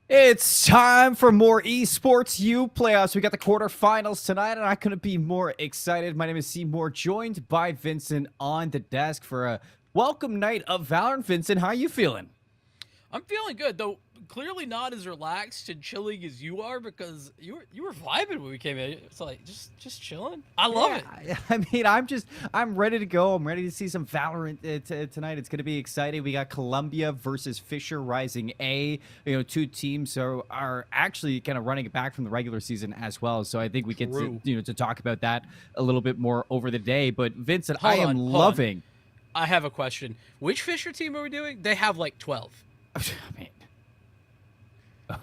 It's time for more esports U playoffs. We got the quarterfinals tonight, and I couldn't be more excited. My name is Seymour, joined by Vincent on the desk for a welcome night of Valorant. Vincent, how are you feeling? I'm feeling good, though clearly not as relaxed and chilling as you are because you were vibing when we came in. It's like just chilling. I love Yeah, it. I mean, I'm ready to go. I'm ready to see some Valorant tonight. It's going to be exciting. We got Columbia versus Fisher Rising A. Two teams are actually kind of running it back from the regular season as well. So I think we get to True. to talk about that a little bit more over the day. But Vincent, I Hold am on, hold on. loving. I have a question. Which Fisher team are we doing? They have like 12. I mean,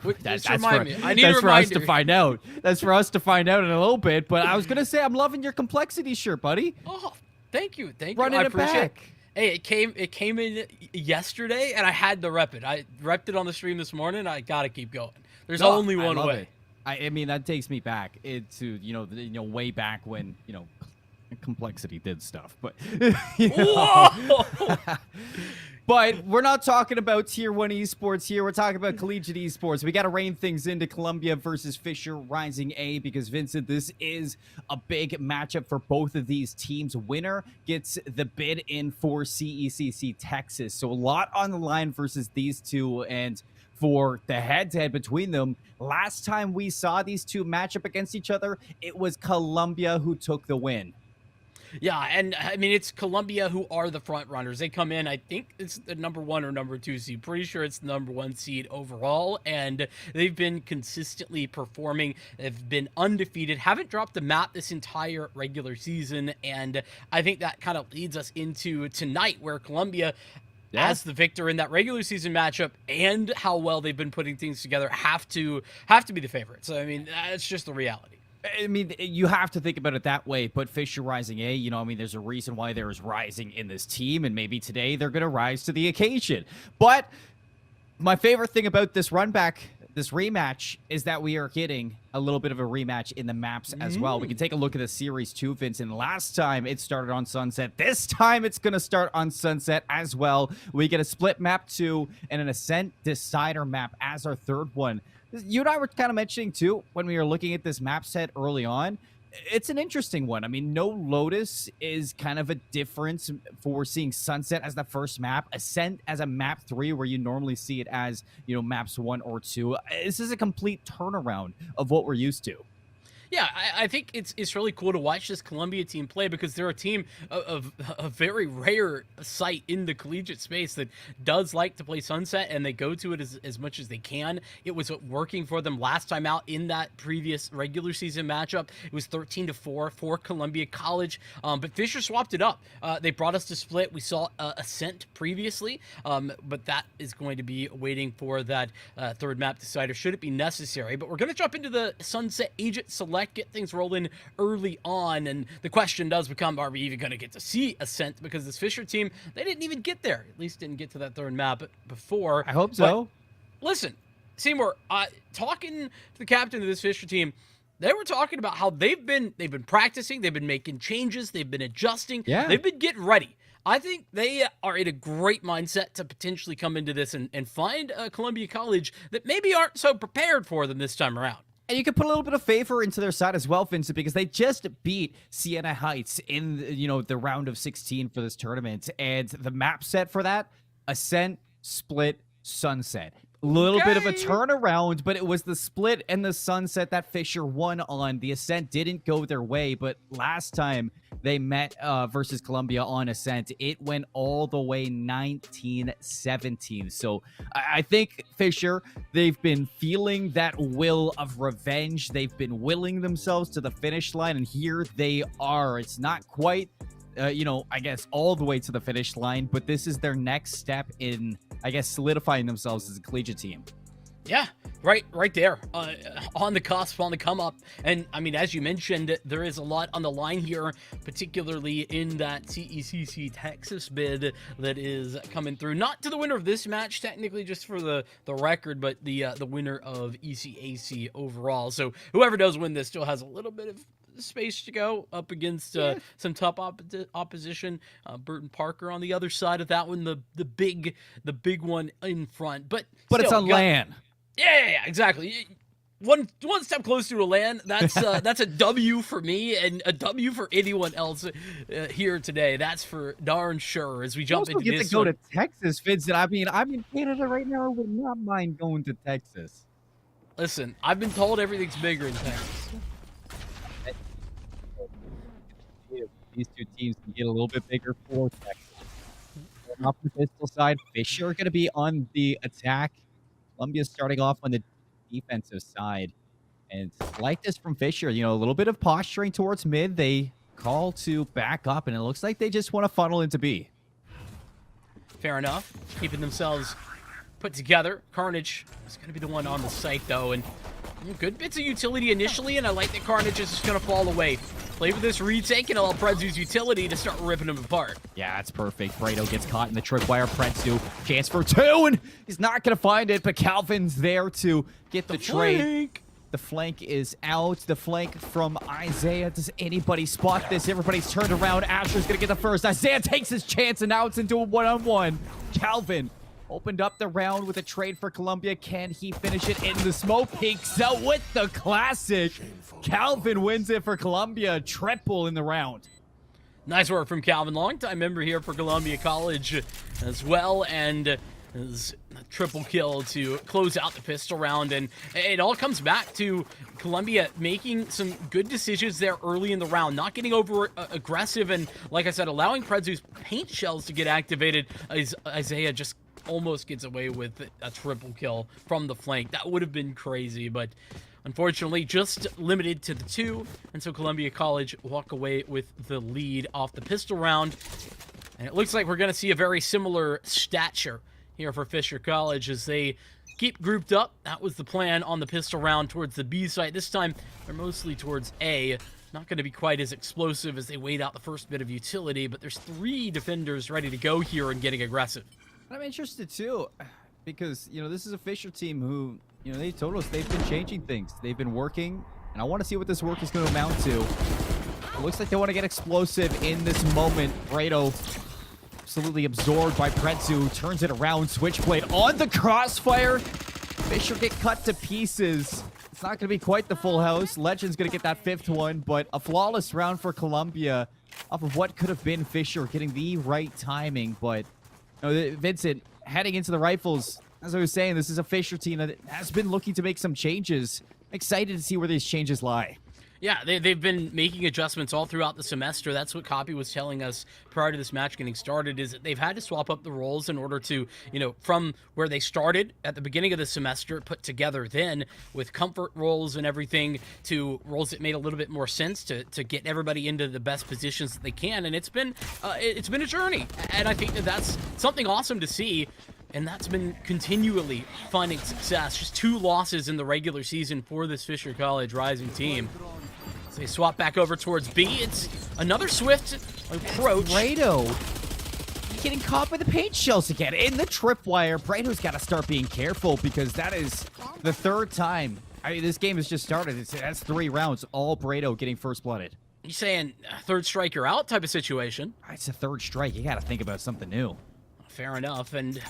Just that's for remind me. I need a that's for us to reminder. find out. That's for us to find out in a little bit. But I was gonna say I'm loving your complexity shirt, buddy. Oh, thank you, thank you. Running I it appreciate it. back. Hey, it came in yesterday, and I had to rep it. I repped it on the stream this morning. I gotta keep going. There's No, only I one love way. it. I mean, that takes me back into way back when complexity did stuff, but Whoa! but we're not talking about tier one esports here. We're talking about collegiate esports. We got to rein things into Columbia versus Fisher Rising A because Vincent, this is a big matchup for both of these teams. Winner gets the bid in for CECC Texas, so a lot on the line versus these two. And for the head-to-head between them, last time we saw these two match up against each other, it was Columbia who took the win. Yeah, and I mean it's Columbia who are the front runners. They come in, I think it's the number 1 or number 2 seed. Pretty sure it's the number 1 seed overall, and they've been consistently performing. They've been undefeated, haven't dropped the map this entire regular season, and I think that kind of leads us into tonight, where Columbia, as the victor in that regular season matchup, and how well they've been putting things together, have to be the favorites. So I mean, that's just the reality. I mean, you have to think about it that way, but Fisher Rising A, I mean, there's a reason why there is rising in this team, and maybe today they're going to rise to the occasion. But my favorite thing about this run back, this rematch, is that we are getting a little bit of a rematch in the maps as well. We can take a look at the series too, Vincent. Last time it started on Sunset. This time it's going to start on Sunset as well. We get a split map 2 and an Ascent Decider map as our third one. You and I were kind of mentioning too when we were looking at this map set early on. It's an interesting one. I mean, no Lotus is kind of a difference for seeing Sunset as the first map, Ascent as a map 3 where you normally see it as, maps 1 or 2. This is a complete turnaround of what we're used to. Yeah, I think it's really cool to watch this Columbia team play because they're a team of a very rare sight in the collegiate space that does like to play Sunset, and they go to it as much as they can. It was working for them last time out in that previous regular season matchup. It was 13-4 for Columbia College, but Fisher swapped it up. They brought us to split. We saw Ascent previously, but that is going to be waiting for that third map decider should it be necessary. But we're going to jump into the Sunset Agent Select, get things rolling early on, and the question does become, are we even going to get to see Ascent? Because this Fisher team, they didn't even get there, at least didn't get to that third map before. I hope so. But listen, Seymour, talking to the captain of this Fisher team, they were talking about how they've been practicing, they've been making changes, they've been adjusting, they've been getting ready. I think they are in a great mindset to potentially come into this and find a Columbia College that maybe aren't so prepared for them this time around. And you can put a little bit of favor into their side as well, Vincent, because they just beat Siena Heights in the round of 16 for this tournament. And the map set for that, Ascent, Split, Sunset. A little bit of a turnaround, but it was the Split and the Sunset that Fisher won on. The Ascent didn't go their way, but last time they met versus Columbia on Ascent, it went all the way 19-17. So I think Fisher, they've been feeling that will of revenge. They've been willing themselves to the finish line, and here they are. It's not quite I guess all the way to the finish line, but this is their next step in, I guess, solidifying themselves as a collegiate team. Yeah, right there, on the cusp, on the come up. And I mean, as you mentioned, there is a lot on the line here, particularly in that CECC Texas bid that is coming through. Not to the winner of this match, technically, just for the record, but the winner of ECAC overall. So whoever does win this still has a little bit of space to go up against some tough opposition. Burton Parker on the other side of that one, the big one in front. But still, it's on land. Yeah, exactly. One step closer to land. That's a W for me and a W for anyone else here today. That's for darn sure. As we You jump also into get to this go one. to Texas, Vincent. I'm in Canada right now. I would not mind going to Texas. Listen, I've been told everything's bigger in Texas. These two teams can get a little bit bigger for Texas. Off the pistol side, Fisher are going to be on the attack. Columbia's starting off on the defensive side. And like this from Fisher, you know, a little bit of posturing towards mid. They call to back up, and it looks like they just want to funnel into B. Fair enough. Keeping themselves put together. Carnage is going to be the one on the site, though, and good bits of utility initially, and I like that Carnage is just going to fall away. Play with this retake and allow Predzu's utility to start ripping him apart. Yeah, it's perfect. Brado gets caught in the tripwire. Predzu, chance for two, and he's not going to find it, but Calvin's there to get the trade. The flank is out. The flank from Isaiah. Does anybody spot this? Everybody's turned around. Asher's going to get the first. Isaiah takes his chance, and now it's into a one-on-one. Calvin opened up the round with a trade for Columbia. Can he finish it in the smoke? Peeks out with the classic. Calvin wins it for Columbia. Triple in the round. Nice work from Calvin. Longtime member here for Columbia College as well, and his triple kill to close out the pistol round. And it all comes back to Columbia making some good decisions there early in the round, not getting over aggressive, and like I said, allowing Predzu's paint shells to get activated. Isaiah just almost gets away with a triple kill from the flank. That would have been crazy, but unfortunately just limited to the two, and so Columbia College walk away with the lead off the pistol round. And it looks like we're going to see a very similar stature here for Fisher College as they keep grouped up. That was the plan on the pistol round towards the B site. This time, they're mostly towards A. Not going to be quite as explosive as they wait out the first bit of utility, but there's 3 defenders ready to go here and getting aggressive. I'm interested, too, because, you know, this is a Fisher team who, you know, they told us they've been changing things. They've been working, and I want to see what this work is going to amount to. It looks like they want to get explosive in this moment. Brado absolutely absorbed by Predzu, turns it around, Switchblade on the crossfire. Fisher get cut to pieces. It's not going to be quite the full house. Legend's going to get that 5th one, but a flawless round for Columbia off of what could have been Fisher getting the right timing. But, you know, Vincent, heading into the rifles, as I was saying, this is a Fisher team that has been looking to make some changes. I'm excited to see where these changes lie. Yeah, they've been making adjustments all throughout the semester. That's what Copy was telling us prior to this match getting started, is that they've had to swap up the roles in order to, you know, from where they started at the beginning of the semester, put together then with comfort roles and everything, to roles that made a little bit more sense to get everybody into the best positions that they can. And it's been a journey, and I think that that's something awesome to see. And that's been continually finding success. Just 2 losses in the regular season for this Fisher College Rising team. So they swap back over towards B. It's another swift approach. Brado getting caught by the paint shells again in the tripwire. Brado's got to start being careful, because that is the 3rd time. I mean, this game has just started. That's 3 rounds, all Brado getting first blooded. You saying 3rd strike you're out type of situation? It's a 3rd strike. You got to think about something new. Fair enough. And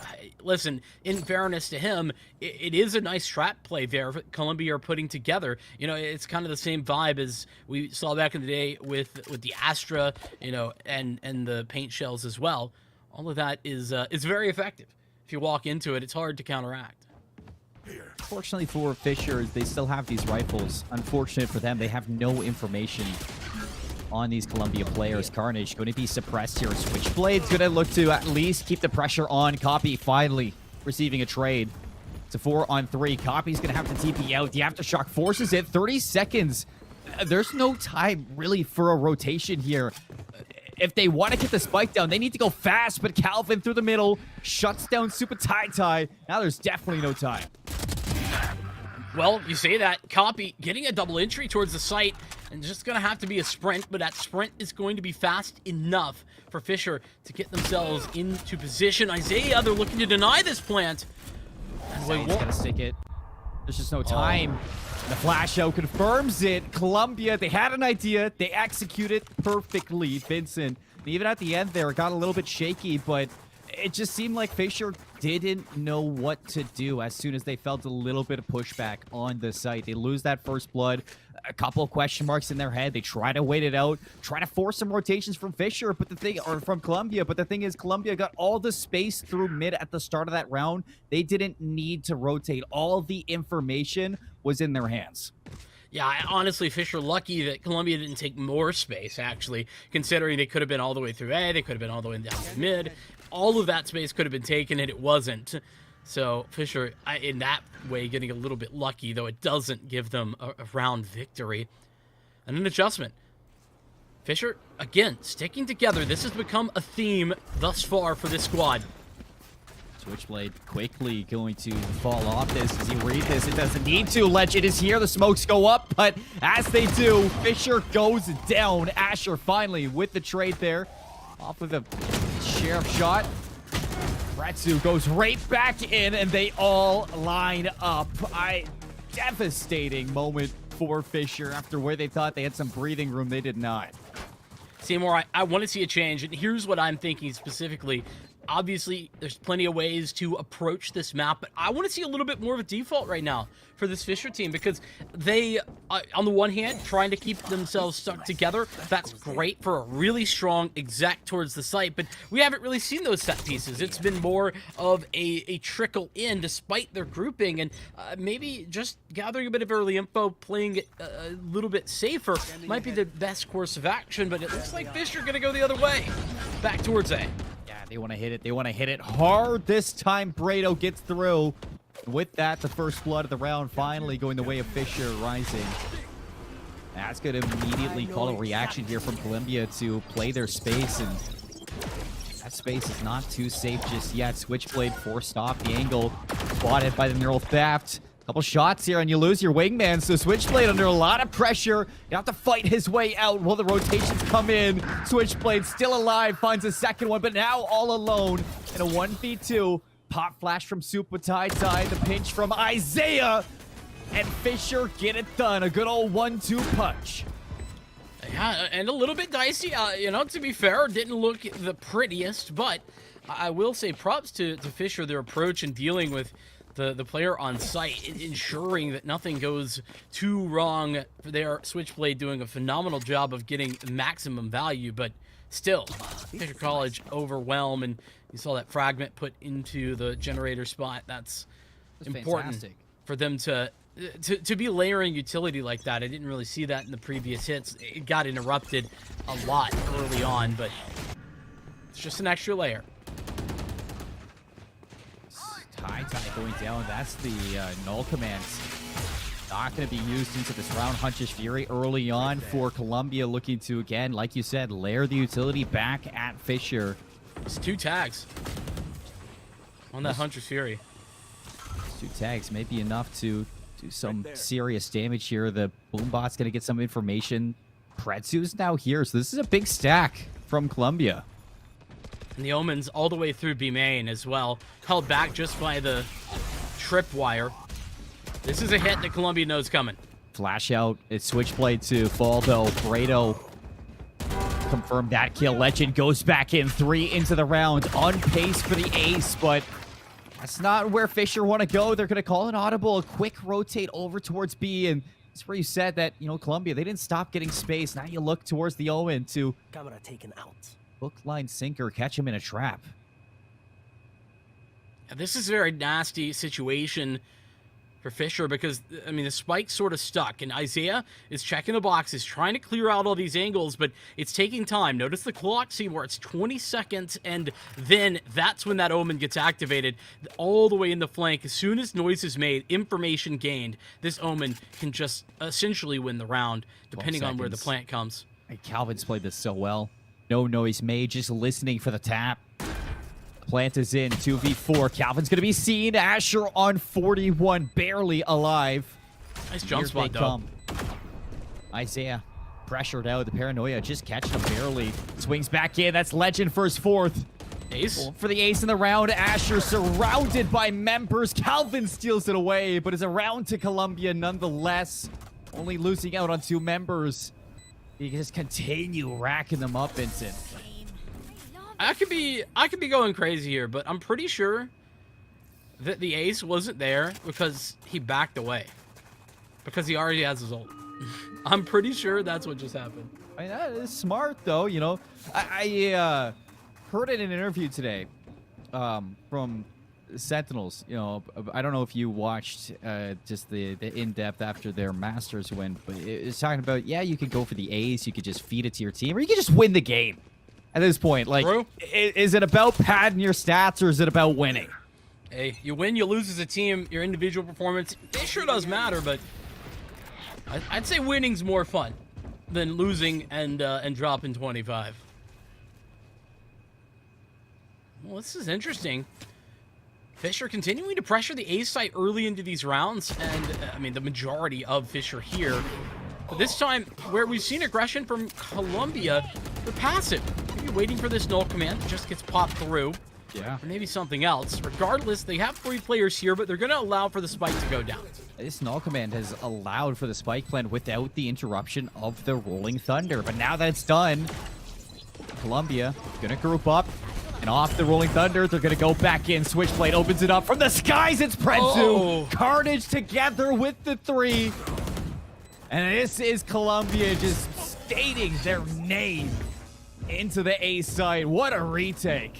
listen, in fairness to him, it is a nice trap play there Columbia are putting together. You know, it's kind of the same vibe as we saw back in the day with the Astra, you know, and the paint shells as well. All of that is very effective. If you walk into it, it's hard to counteract. Fortunately for Fisher, they still have these rifles. Unfortunate for them, they have no information on these Columbia players. Carnage going to be suppressed here. Switchblade's going to look to at least keep the pressure on. Copy finally receiving a trade. It's a 4-on-3. Copy's going to have to TP out. The Aftershock forces it. 30 seconds. There's no time really for a rotation here. If they want to get the spike down, they need to go fast, but Calvin through the middle shuts down Super Tai. Now there's definitely no time. Well, you say that. Copy getting a double entry towards the site, and just going to have to be a sprint, but that sprint is going to be fast enough for Fisher to get themselves into position. Isaiah, they're looking to deny this plant. He's going to stick it. There's just no time. The flash out confirms it. Columbia, they had an idea. They executed perfectly. Vincent, and even at the end there, it got a little bit shaky, but it just seemed like Fisher didn't know what to do as soon as they felt a little bit of pushback on the site. They lose that first blood, a couple of question marks in their head. They try to wait it out, try to force some rotations from Fisher, or from Columbia. But the thing is, Columbia got all the space through mid at the start of that round. They didn't need to rotate. All the information was in their hands. Yeah, honestly, Fisher lucky that Columbia didn't take more space, actually, considering they could have been all the way through A, they could have been all the way down to mid. All of that space could have been taken, and it wasn't. So Fisher, in that way, getting a little bit lucky, though it doesn't give them a round victory. And an adjustment. Fisher, again, sticking together. This has become a theme thus far for this squad. Switchblade quickly going to fall off this. Does he read this? It doesn't need to. Legend is here. The smokes go up, but as they do, Fisher goes down. Asher finally with the trade there. Off with a sheriff shot. Ratsu goes right back in, and they all line up. Devastating moment for Fisher after where they thought they had some breathing room. They did not. Seymour, I want to see a change, and here's what I'm thinking specifically. Obviously, there's plenty of ways to approach this map, but I want to see a little bit more of a default right now for this Fisher team, because they, on the one hand, trying to keep themselves stuck together. That's great for a really strong exec towards the site, but we haven't really seen those set pieces. It's been more of a trickle in despite their grouping, and maybe just gathering a bit of early info, playing it a little bit safer might be the best course of action, but it looks like Fisher going to go the other way, back towards A. They want to hit it. They want to hit it hard this time. Brado gets through. With that, the first blood of the round finally going the way of Fisher rising. That's going to immediately call a reaction here from Columbia to play their space, and that space is not too safe just yet. Switchblade forced off the angle, spotted by the neural theft. Couple shots here and you lose your wingman, so Switchblade under a lot of pressure. You have to fight his way out while the rotations come in. Switchblade still alive, finds a second one, but now all alone in a 1v2. Pop flash from Super Tai, the pinch from Isaiah, and Fisher get it done. A good old 1-2 punch. Yeah, and a little bit dicey. You know, to be fair, didn't look the prettiest, but I will say props to Fisher, their approach in dealing with the player on site, ensuring that nothing goes too wrong. Their Switchblade doing a phenomenal job of getting maximum value, but still, Fisher College overwhelm, and you saw that fragment put into the generator spot. That's important fantastic for them to be layering utility like that. I didn't really see that in the previous hits. It got interrupted a lot early on, but it's just an extra layer. Tai going down. That's the null commands. Not going to be used into this round. Hunter's Fury early on for Columbia, looking to, again, like you said, layer the utility back at Fisher. It's 2 tags on that Hunter's Fury. 2 tags may be enough to do some serious damage here. The Boombot's going to get some information. Pretsu's now here, so this is a big stack from Columbia. And the Omens all the way through B main as well, held back just by the tripwire. This is a hit that Columbia knows coming. Flash out. It's Switchblade to fall, though. Brado confirmed that kill. Legend goes back in. 3 into the round. On pace for the ace, but that's not where Fisher want to go. They're going to call an audible. A quick rotate over towards B, and that's where you said that, you know, Columbia, they didn't stop getting space. Now you look towards the Owen to camera taken out. Hook, line, sinker, catch him in a trap. This is a very nasty situation for Fisher because, I mean, the spike's sort of stuck, and Isaiah is checking the boxes, trying to clear out all these angles, but it's taking time. Notice the clock, see where it's 20 seconds, and then that's when that Omen gets activated all the way in the flank. As soon as noise is made, information gained, this Omen can just essentially win the round, depending on where the plant comes. And Calvin's played this so well. No noise made, just listening for the tap. Plant is in, 2v4. Calvin's going to be seen. Asher on 41, barely alive. Nice jump spot, though. Isaiah pressured out. The paranoia just catching him barely. Swings back in. That's Legend for his 4th. Ace? For the ace in the round. Asher surrounded by members. Calvin steals it away, but is around to Columbia nonetheless. Only losing out on 2 members. You can just continue racking them up, Vincent. I could be going crazy here, but I'm pretty sure that the ace wasn't there because he backed away. Because he already has his ult. I'm pretty sure that's what just happened. I mean, that is smart, though. You know, I heard in an interview today from Sentinels. You know, I don't know if you watched just the in-depth after their Masters win, but it's talking about, yeah, you could go for the ace, you could just feed it to your team, or you could just win the game at this point. Like, is it about padding your stats, or is it about winning? Hey, you win, you lose as a team, your individual performance, it sure does matter, but I'd say winning's more fun than losing and dropping 25. Well, this is interesting. Fisher continuing to pressure the ace site early into these rounds, and I mean, the majority of Fisher here. But this time, where we've seen aggression from Colombia, they're passive. Maybe waiting for this null command that just gets popped through. Yeah. Or maybe something else. Regardless, they have 3 players here, but they're going to allow for the spike to go down. This null command has allowed for the spike plan without the interruption of the Rolling Thunder. But now that it's done, Colombia gonna group up, and off the Rolling Thunder, they're gonna go back in. Switchblade opens it up from the skies. It's Prezu. Oh. Carnage together with the 3. And this is Colombia just stating their name into the A side. What a retake.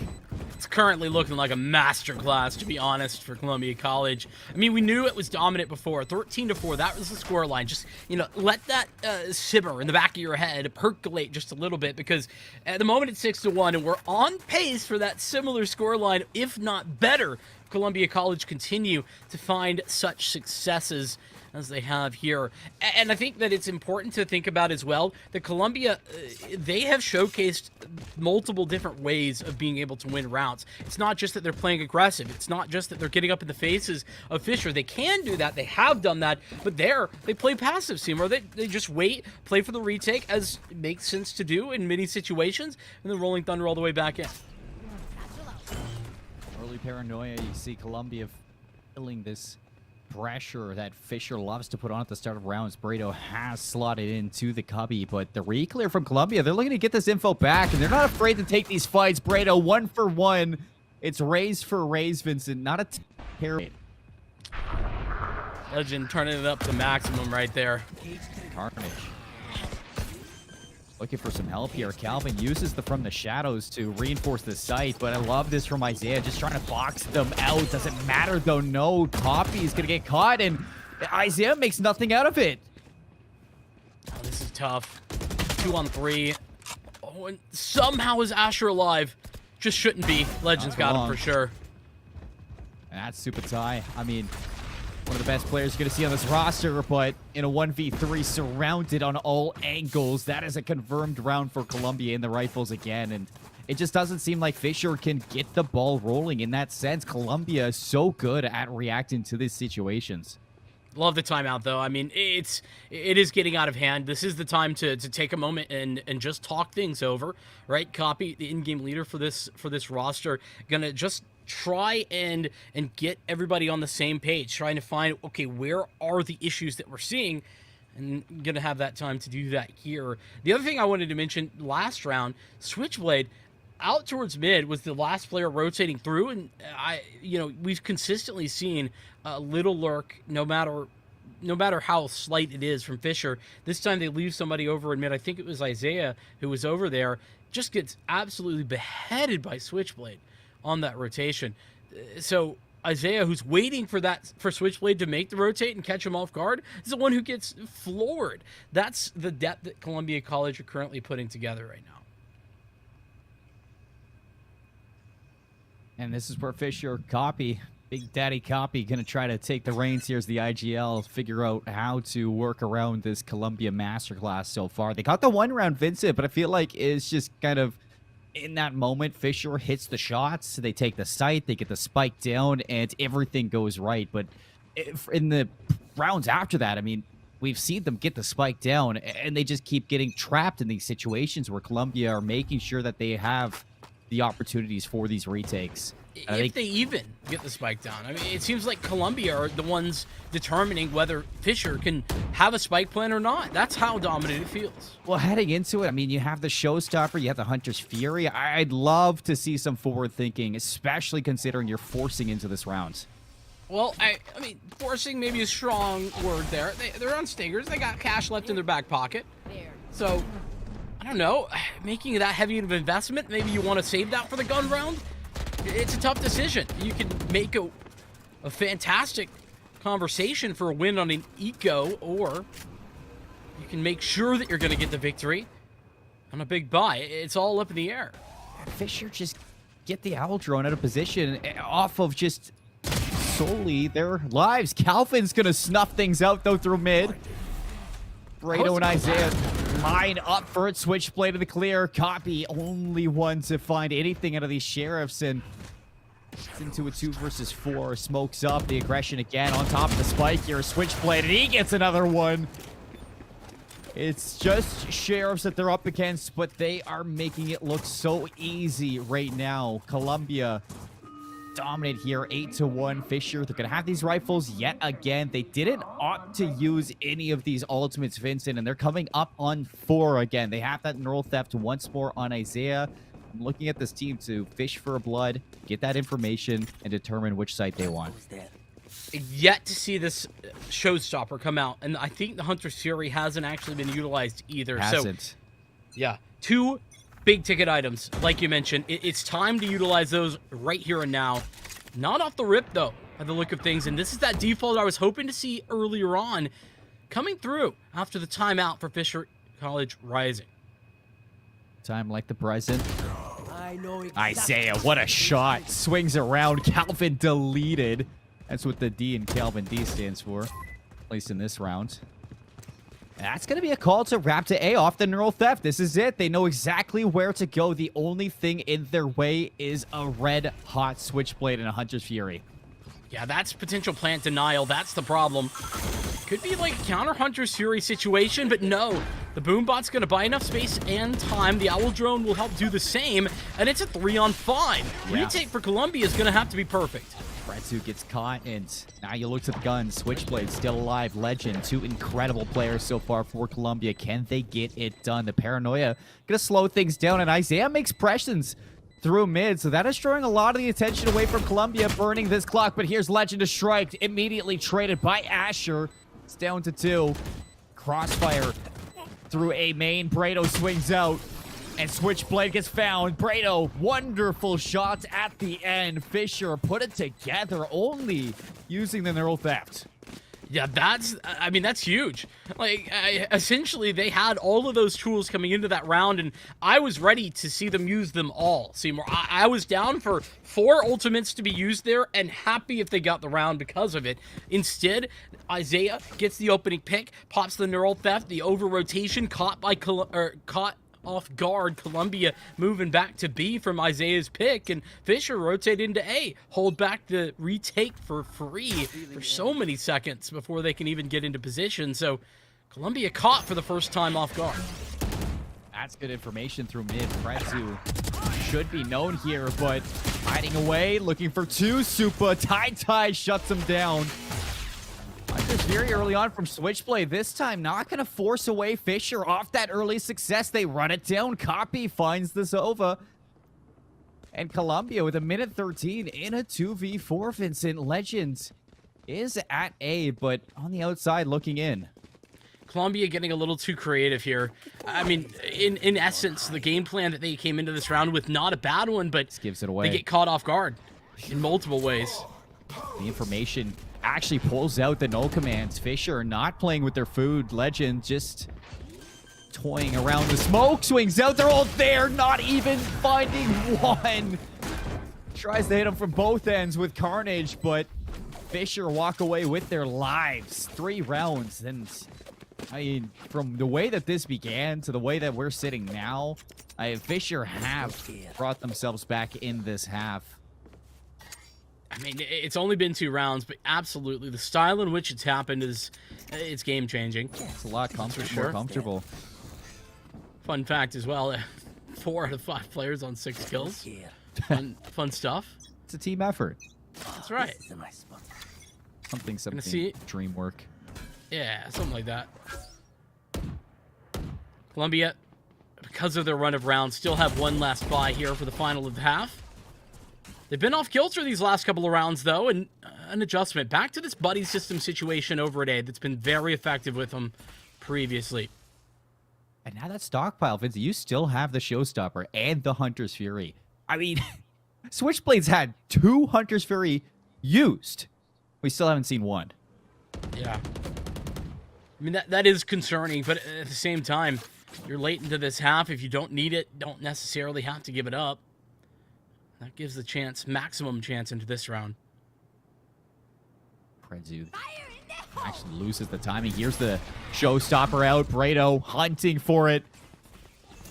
It's currently looking like a masterclass, to be honest, for Columbia College. I mean, we knew it was dominant before. 13-4, that was the score line. Just, you know, let that simmer in the back of your head, percolate just a little bit, because at the moment it's 6-1, and we're on pace for that similar score line, if not better. Columbia College continue to find such successes as they have here. And I think that it's important to think about as well that Columbia, they have showcased multiple different ways of being able to win rounds. It's not just that they're playing aggressive. It's not just that they're getting up in the faces of Fisher. They can do that. They have done that. But they play passive, Seymour. They just wait, play for the retake, as it makes sense to do in many situations, and then Rolling Thunder all the way back in. Early paranoia, you see Colombia feeling this pressure that Fisher loves to put on at the start of rounds. Brado has slotted into the cubby, but the re-clear from Colombia, they're looking to get this info back, and they're not afraid to take these fights. Brado 1 for 1. It's raise for raise, Vincent. Not a terrible. Legend turning it up to maximum right there. Carnage looking for some help here. Calvin uses the from the shadows to reinforce the site, but I love this from Isaiah, just trying to box them out. Doesn't matter though. No, Copy is gonna get caught, and Isaiah makes nothing out of it. Oh, this is tough. 2 on 3. Oh, and somehow is Asher alive. Just shouldn't be. Legend's got him for sure. And that's super tie. I mean, one of the best players you're going to see on this roster, but in a 1v3 surrounded on all angles. That is a confirmed round for Colombia in the rifles again, and it just doesn't seem like Fisher can get the ball rolling in that sense. Colombia is so good at reacting to these situations. Love the timeout, though. I mean, it is getting out of hand. This is the time to take a moment and just talk things over, right? Copy, the in-game leader for this roster, gonna just try and get everybody on the same page, trying to find, okay, where are the issues that we're seeing, and gonna have that time to do that here. The other thing I wanted to mention, last round, Switchblade out towards mid was the last player rotating through, and we've consistently seen a little lurk, no matter how slight it is, from Fisher. This time they leave somebody over in mid. I think it was Isaiah who was over there. Just gets absolutely beheaded by Switchblade on that rotation. So Isaiah, who's waiting for Switchblade to make the rotate and catch him off guard, is the one who gets floored. That's the depth that Columbia College are currently putting together right now. And this is where Fisher, Copy, Big Daddy Copy, going to try to take the reins here as the IGL, figure out how to work around this Columbia masterclass so far. They got the 1 round, Vincent, but I feel like it's just kind of in that moment, Fisher hits the shots, they take the site, they get the spike down, and everything goes right. But in the rounds after that, I mean, we've seen them get the spike down, and they just keep getting trapped in these situations where Columbia are making sure that they have the opportunities for these retakes. If they even get the spike down. I mean, it seems like Columbia are the ones determining whether Fisher can have a spike plan or not. That's how dominant it feels. Well, heading into it, I mean, you have the Showstopper, you have the Hunter's Fury. I'd love to see some forward thinking, especially considering you're forcing into this round. Well, I mean, forcing maybe a strong word there. They're on stingers. They got cash left in their back pocket. So, I don't know, making that heavy of an investment, maybe you want to save that for the gun round? It's a tough decision. You can make a fantastic conversation for a win on an eco, or you can make sure that you're going to get the victory on a big buy. It's all up in the air. Fisher just get the owl drone out of position off of just solely their lives. Calvin's going to snuff things out, though, through mid. Brado and Isaiah line up for it. Switchblade to the clear. Copy, only one to find anything out of these sheriffs, and it's into a 2 versus 4. Smokes up the aggression again on top of the spike here. Switchblade, and he gets another one. It's just sheriffs that they're up against, but they are making it look so easy right now. Columbia dominant here, 8-1. Fisher, they're going to have these rifles yet again. They didn't opt to use any of these ultimates, Vincent, and they're coming up on 4 again. They have that neural theft once more on Isaiah. I'm looking at this team to fish for a blood, get that information, and determine which site they want. Yet to see this showstopper come out, and I think the Hunter's Fury hasn't actually been utilized either. Hasn't. So, yeah, 2 big ticket items, like you mentioned. It's time to utilize those right here and now. Not off the rip, though, by the look of things. And this is that default I was hoping to see earlier on, coming through after the timeout for Fisher College Rising. Time like the present. Isaiah, what a shot. Swings around. Calvin deleted. That's what the D in Calvin D stands for, at least in this round. That's going to be a call to wrap to A off the neural theft. This is it. They know exactly where to go. The only thing in their way is a red-hot Switchblade and a Hunter's Fury. Yeah, that's potential plant denial. That's the problem. Could be like a counter Hunter's Fury situation, but no. The Boombot's going to buy enough space and time. The Owl Drone will help do the same, and it's a 3-on-5. Yeah. Retake for Columbia is going to have to be perfect. Fredzu gets caught, and now you look to the gun. Switchblade still alive. Legend, 2 incredible players so far for Columbia. Can they get it done? The paranoia gonna slow things down, and Isaiah makes pressions through mid, so that is drawing a lot of the attention away from Columbia, burning this clock. But here's Legend to strike, immediately traded by Asher. It's down to 2. Crossfire through A main. Brado swings out, and Switchblade gets found. Brado, wonderful shots at the end. Fisher put it together, only using the neural theft. Yeah, that's huge. Like, essentially, they had all of those tools coming into that round, and I was ready to see them use them all, Seymour. I was down for 4 ultimates to be used there, and happy if they got the round because of it. Instead, Isaiah gets the opening pick, pops the neural theft, the over-rotation, caught off guard. Columbia moving back to B from Isaiah's pick, and Fisher rotate into A. Hold back the retake for free for so many seconds before they can even get into position. So Columbia caught for the first time off guard. That's good information through mid. Fredzu should be known here, but hiding away, looking for 2. Supa, tie shuts him down. Hunter's Fury early on from Switchblade. This time, not going to force away Fisher off that early success. They run it down. Copy finds the Zova. And Columbia with a minute 13 in a 2v4. Vincent, Legend is at A, but on the outside looking in. Columbia getting a little too creative here. I mean, in essence, the game plan that they came into this round with, not a bad one, but Just gives it away. They get caught off guard in multiple ways. The information actually pulls out the null commands. Fisher not playing with their food. Legend just toying around the smoke. Swings out. They're all there. Not even finding one. Tries to hit him from both ends with Carnage, but Fisher walk away with their lives. 3 rounds. And I mean, from the way that this began to the way that we're sitting now, Fisher have brought themselves back in this half. I mean, it's only been 2 rounds, but absolutely the style in which it's happened it's game changing. It's a lot more comfortable. Fun fact as well, 4 out of 5 players on 6 kills. Fun stuff. It's a team effort. That's right. Something dream work. Yeah, something like that. Columbia, because of their run of rounds, still have 1 last buy here for the final of the half. They've been off kilter these last couple of rounds, though, and an adjustment. Back to this buddy system situation over at A that's been very effective with him previously. And now that stockpile, Vince, you still have the Showstopper and the Hunter's Fury. I mean, Switchblades had 2 Hunter's Fury used. We still haven't seen one. Yeah. I mean, that is concerning, but at the same time, you're late into this half. If you don't need it, don't necessarily have to give it up. That gives the chance, maximum chance into this round. Predzu actually loses the timing. Here's the Showstopper out. Brado hunting for it.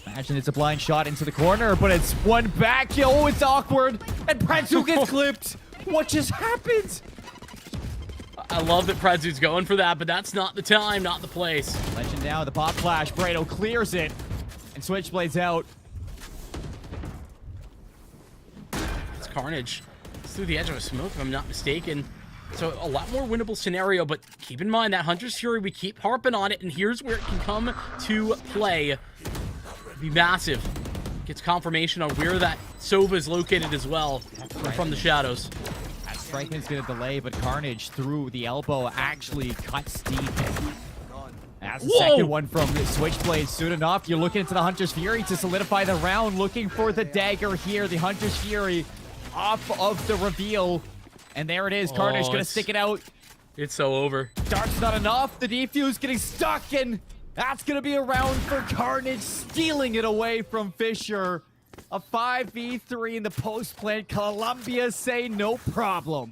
Imagine it's a blind shot into the corner, but it's one back. Oh, it's awkward. And Predzu gets clipped. What just happened? I love that Predzu's going for that, but that's not the time, not the place. Legend now, the pop flash. Brado clears it. And Switchblades out. It's Carnage. It's through the edge of a smoke, if I'm not mistaken. So a lot more winnable scenario, but keep in mind that Hunter's Fury, we keep harping on it, and here's where it can come to play. Be massive. Gets confirmation on where that Sova is located as well, from the shadows. Strikeman's gonna delay, but Carnage through the elbow actually cuts deep. That's the second one from Switchblade. Soon enough, you're looking into the Hunter's Fury to solidify the round, looking for the dagger here. The Hunter's Fury off of the reveal. And there it is. Carnage gonna stick it out. It's so over. Dark's not enough. The defuse getting stuck, and that's gonna be a round for Carnage, stealing it away from Fisher. A 5v3 in the post plant. Columbia say no problem.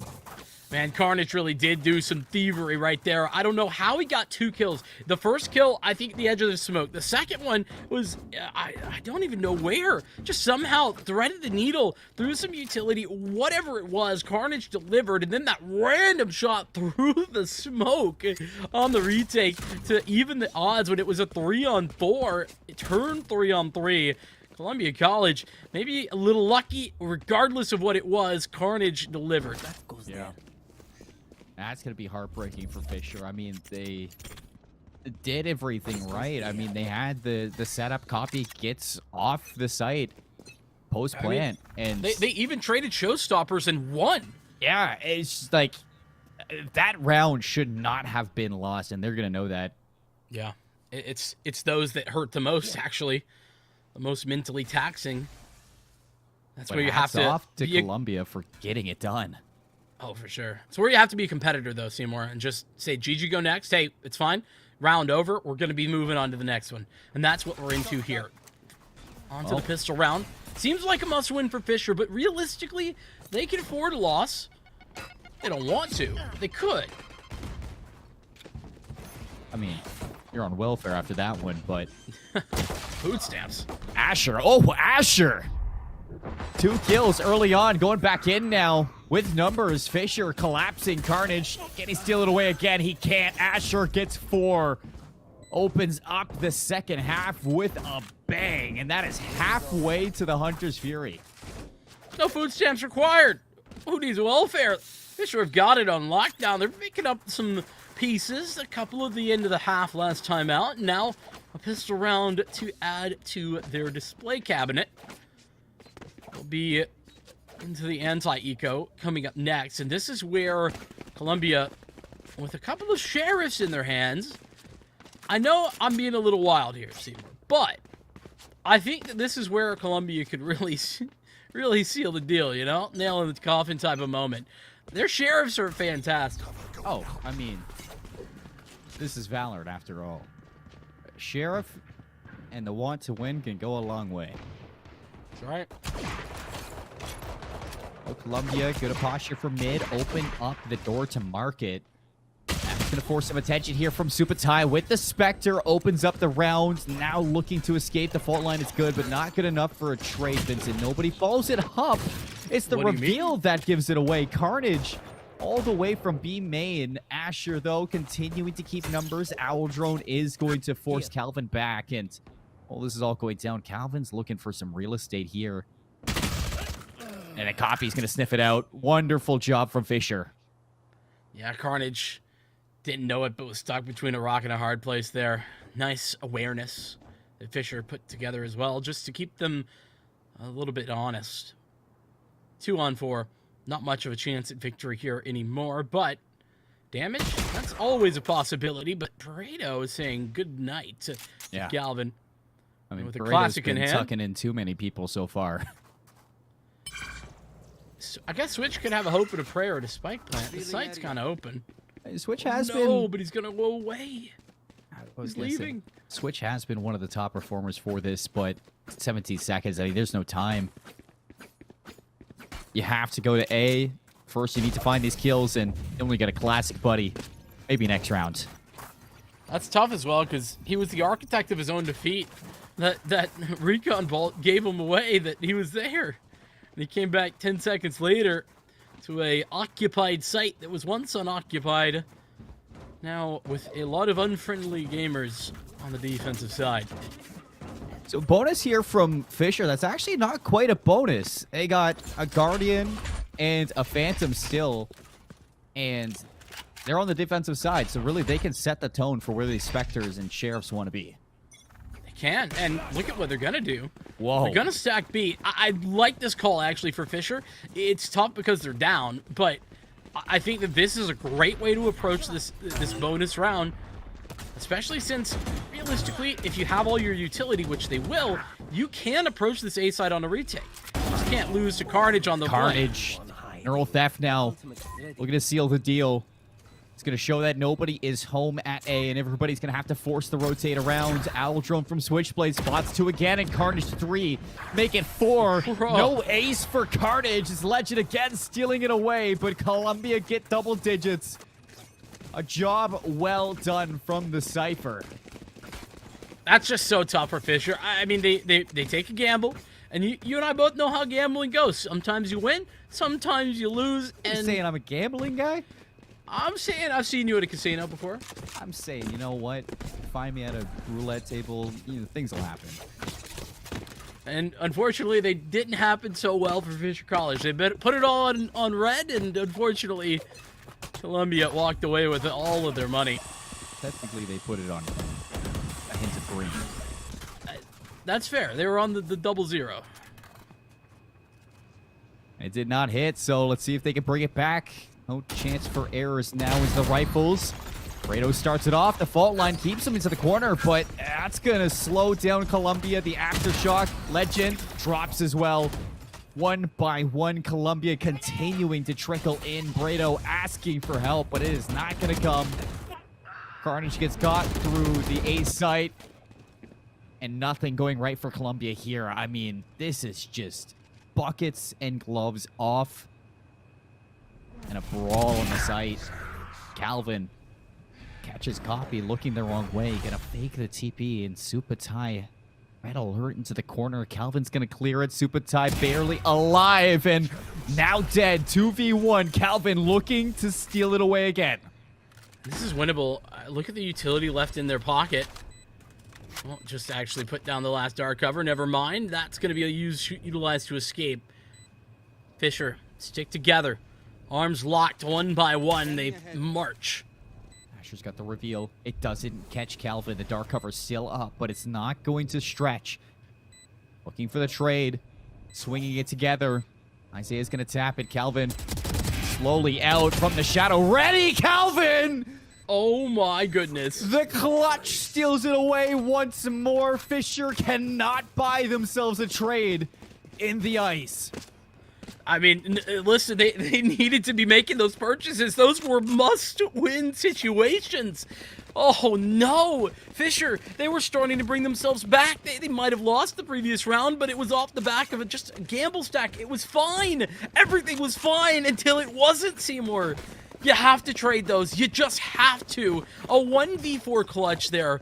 Man, Carnage really did do some thievery right there. I don't know how he got 2 kills. The first kill, I think, the edge of the smoke. The second one was, I don't even know where. Just somehow threaded the needle through some utility, whatever it was. Carnage delivered, and then that random shot through the smoke on the retake to even the odds when it was a 3-on-4. It turned 3-on-3. Columbia College, maybe a little lucky, regardless of what it was. Carnage delivered. Yeah. That's going to be heartbreaking for Fisher. I mean, they did everything right. I mean, they had the setup. Copy gets off the site post-plant. And they even traded Showstoppers and won. Yeah, it's just like that round should not have been lost, and they're going to know that. Yeah, it's those that hurt the most, actually. The most mentally taxing. That's where you have to off to Columbia for getting it done. Oh, for sure. It's where you have to be a competitor, though, Seymour, and just say, GG, go next. Hey, it's fine. Round over. We're going to be moving on to the next one. And that's what we're into here. On to the pistol round. Seems like a must-win for Fisher, but realistically, they can afford a loss. They don't want to. They could. I mean, you're on welfare after that one, but... Food stamps. Asher. Oh, Asher! 2 kills early on, going back in now with numbers. Fisher collapsing. Carnage, can he steal it away again? He can't. Asher gets 4. Opens up the second half with a bang, and that is halfway to the Hunter's Fury. No food stamps required. Who needs welfare? Fisher have got it on lockdown. They're picking up some pieces. A couple at the end of the half last time out. Now a pistol round to add to their display cabinet. Will be into the anti-eco coming up next. And this is where Columbia, with a couple of sheriffs in their hands, I know I'm being a little wild here, Seymour, but I think that this is where Columbia could really seal the deal, you know? Nail in the coffin type of moment. Their sheriffs are fantastic. Oh, I mean, this is Valorant after all. Sheriff and the want to win can go a long way. That's right. Oh, Columbia, good posture for mid. Open up the door to market. That's going to force some attention here from Supatai with the Spectre. Opens up the round. Now looking to escape. The fault line is good, but not good enough for a trade, Vincent. Nobody follows it up. It's the reveal that gives it away. Carnage all the way from B main. Asher, though, continuing to keep numbers. Owl Drone is going to force Calvin back. And, well, this is all going down. Calvin's looking for some real estate here. And a copy's going to sniff it out. Wonderful job from Fisher. Yeah, Carnage didn't know it, but was stuck between a rock and a hard place there. Nice awareness that Fisher put together as well, just to keep them a little bit honest. 2-on-4. not much of a chance at victory here anymore, but damage, that's always a possibility. But Pareto is saying good night to Galvin. I mean, with a Paredo's classic been in hand. tucking in too many people so far. So I guess Switch could have a hope and a prayer at a spike plant. The site's kind of open. Switch has No, been... but he's going to go away. He's leaving. Switch has been one of the top performers for this, but 17 seconds, I mean, there's no time. You have to go to A. First, you need to find these kills, and then we get a classic buddy. Maybe next round. That's tough as well, because he was the architect of his own defeat. That recon vault gave him away that he was there. And he came back 10 seconds later to a occupied site that was once unoccupied. Now with a lot of unfriendly gamers on the defensive side. So bonus here from Fisher. That's actually not quite a bonus. They got a Guardian and a Phantom still. And they're on the defensive side. So really they can set the tone for where these Spectres and Sheriffs want to be. Can, and look at what they're gonna do. Whoa. They're gonna stack B. I like this call actually for Fisher. It's tough because they're down, but I think that this is a great way to approach this bonus round, especially since realistically, if you have all your utility, which they will, you can approach this A side on a retake. You just can't lose to Carnage on the Carnage. Neural Theft now looking to seal the deal. It's going to show that nobody is home at A, and everybody's going to have to force the rotate around. Owl Drone from Switchblade spots 2 again, and Carnage 3. Make it 4. No ace for Carnage. It's Legend again stealing it away, but Columbia get double digits. A job well done from the Cypher. That's just so tough for Fisher. I mean, they take a gamble, and you and I both know how gambling goes. Sometimes you win, sometimes you lose. And You're saying I'm a gambling guy? I'm saying I've seen you at a casino before. I'm saying, you know what? Find me at a roulette table, things will happen. And unfortunately, they didn't happen so well for Fisher College. They put it all on red, and unfortunately, Columbia walked away with all of their money. Technically, they put it on a hint of green. That's fair. They were on the 0-0. It did not hit, so let's see if they can bring it back. No chance for errors now as the Rifles. Pareto starts it off. The fault line keeps him into the corner, but that's going to slow down Columbia. The Aftershock Legend drops as well. 1 by 1, Columbia continuing to trickle in. Pareto asking for help, but it is not going to come. Carnage gets caught through the A site. And nothing going right for Columbia here. I mean, this is just buckets and gloves off. And a brawl on the site. Calvin catches copy, looking the wrong way. Gonna fake the TP, and Supatai red alert into the corner. Calvin's gonna clear it. Supatai barely alive and now dead. 2v1. Calvin looking to steal it away again. This is winnable. Look at the utility left in their pocket. Well, just actually put down the last dark cover. Never mind. That's going to be utilized to escape. Fisher, stick together. Arms locked 1 by 1. They march. Asher's got the reveal. It doesn't catch Calvin. The dark cover's still up, but it's not going to stretch. Looking for the trade. Swinging it together. Isaiah's going to tap it. Calvin slowly out from the shadow. Ready, Calvin! Oh my goodness. The clutch steals it away once more. Fisher cannot buy themselves a trade in the ice. I mean, listen, they needed to be making those purchases. Those were must-win situations. Oh, no. Fisher, they were starting to bring themselves back. They might have lost the previous round, but it was off the back of just a gamble stack. It was fine. Everything was fine until it wasn't, Seymour. You have to trade those. You just have to. A 1v4 clutch there.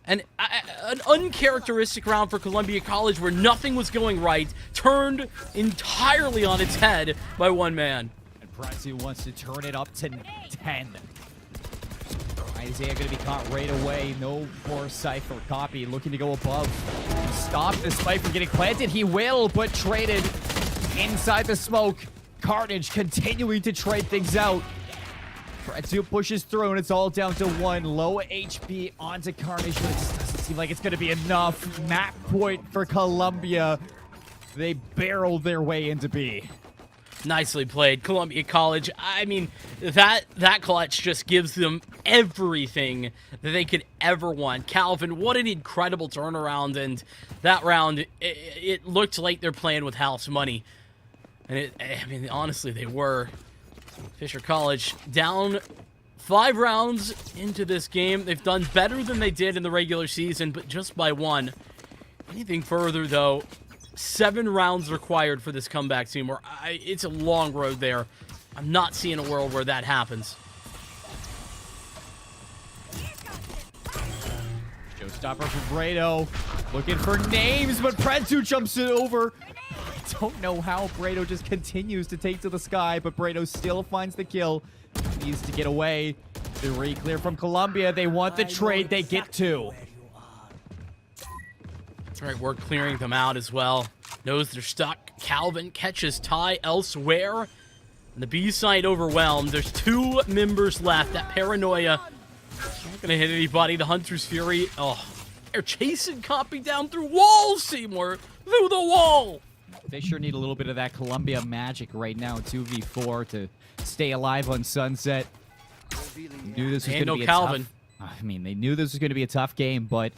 And an uncharacteristic round for Columbia College where nothing was going right, turned entirely on its head by one man. And Prezi wants to turn it up to 10. Isaiah going to be caught right away. No more Cypher copy. Looking to go above. Stop the spike from getting planted. He will, but traded inside the smoke. Carnage continuing to trade things out. Pretsu pushes through, and it's all down to 1. Low HP onto Carnage, but it just doesn't seem like it's going to be enough. Map point for Columbia. They barreled their way into B. Nicely played, Columbia College. I mean, that clutch just gives them everything that they could ever want. Calvin, what an incredible turnaround, and that round, it looked like they're playing with house money. And I mean, honestly, they were. Fisher College down 5 rounds into this game. They've done better than they did in the regular season, but just by 1. Anything further, though, 7 rounds required for this comeback team. It's a long road there. I'm not seeing a world where that happens. Showstopper for Brado. Looking for names, but Predzu jumps it over. I don't know how Brado just continues to take to the sky, but Brado still finds the kill. Needs to get away. The re-clear from Columbia. They want the trade. They get 2. All right, we're clearing them out as well. Knows they're stuck. Calvin catches Ty elsewhere. And the B side overwhelmed. There's 2 members left. That paranoia not gonna hit anybody. The Hunter's Fury. Oh, they're chasing Copy down through walls, Seymour. Through the wall. They sure need a little bit of that Columbia magic right now, 2v4, to stay alive on Sunset. Knew this was going to be a Calvin. tough. I mean, they knew this was going to be a tough game, but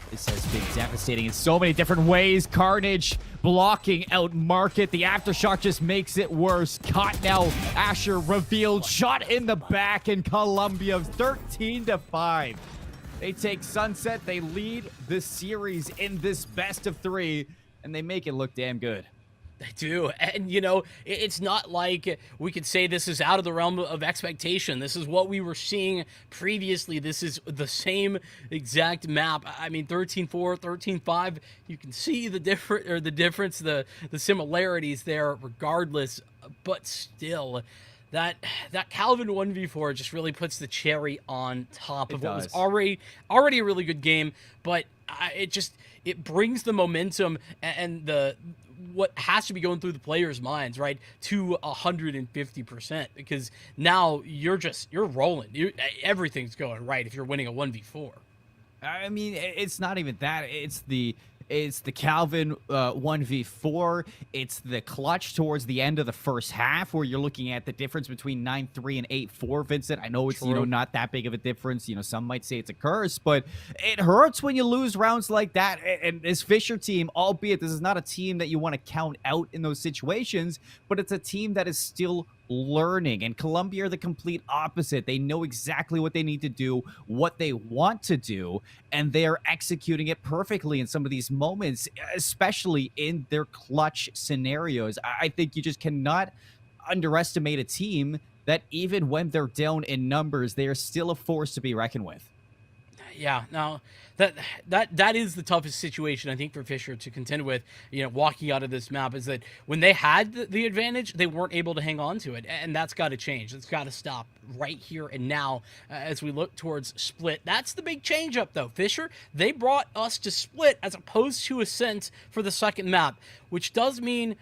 this has been devastating in so many different ways. Carnage blocking out Market. The aftershock just makes it worse. Caught now. Asher revealed. Shot in the back, and Columbia 13-5. They take Sunset. They lead the series in this best of 3. And they make it look damn good. They do. And, you know, it's not like we could say this is out of the realm of expectation. This is what we were seeing previously. This is the same exact map. I mean, 13-4, 13-5. You can see the difference, the similarities there regardless. But still, that Calvin 1v4 just really puts the cherry on top of what was already a really good game. But it brings the momentum and what has to be going through the players' minds, right, to 150%, because now you're rolling. Everything's going right if you're winning a 1v4. I mean, it's not even that. It's the Calvin 1v4. It's the clutch towards the end of the first half where you're looking at the difference between 9-3 and 8-4, Vincent. I know it's, not that big of a difference. Some might say it's a curse, but it hurts when you lose rounds like that. And this Fisher team, albeit this is not a team that you want to count out in those situations, but it's a team that is still learning, and Columbia are the complete opposite. They know exactly what they need to do, what they want to do, and they are executing it perfectly in some of these moments, especially in their clutch scenarios. I think you just cannot underestimate a team that even when they're down in numbers, they are still a force to be reckoned with. Yeah, now that is the toughest situation I think for Fisher to contend with, walking out of this map, is that when they had the advantage, they weren't able to hang on to it, and that's got to change. It's got to stop right here and now as we look towards Split. That's the big change up though. Fisher, they brought us to Split as opposed to Ascent for the second map, which does mean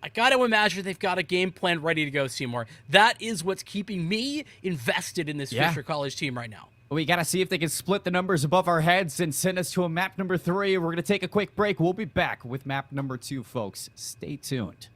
I got to imagine they've got a game plan ready to go, Seymour. That is what's keeping me invested in this Fisher College team right now. We got to see if they can split the numbers above our heads and send us to a map number 3. We're going to take a quick break. We'll be back with map number 2, folks. Stay tuned.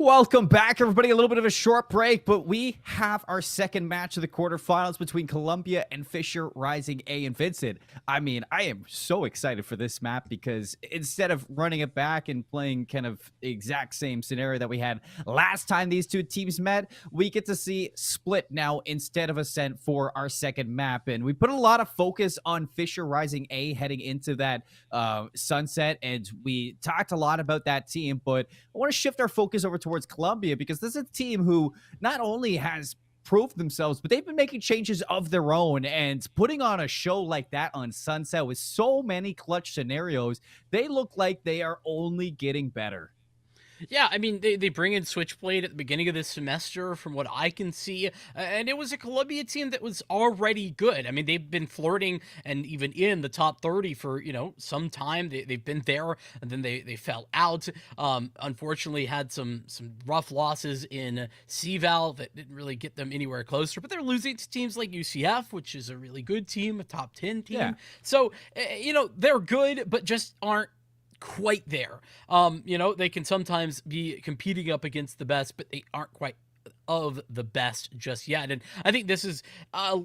Welcome back, everybody. A little bit of a short break, but we have our second match of the quarterfinals between Columbia and Fisher Rising A and Vincent. I mean, I am so excited for this map because instead of running it back and playing kind of the exact same scenario that we had last time these two teams met, we get to see Split now instead of Ascent for our second map. And we put a lot of focus on Fisher Rising A heading into that Sunset, and we talked a lot about that team, but I want to shift our focus over towards Columbia because this is a team who not only has proved themselves, but they've been making changes of their own and putting on a show like that on Sunset with so many clutch scenarios. They look like they are only getting better. Yeah, I mean, they bring in Switchblade at the beginning of this semester, from what I can see, and it was a Columbia team that was already good. I mean, they've been flirting and even in the top 30 for, some time. They've been there, and then they fell out. Unfortunately, had some rough losses in CVAL that didn't really get them anywhere closer, but they're losing to teams like UCF, which is a really good team, a top 10 team. Yeah. So, they're good, but just aren't quite there. They can sometimes be competing up against the best, but they aren't quite of the best just yet. And I think this is, a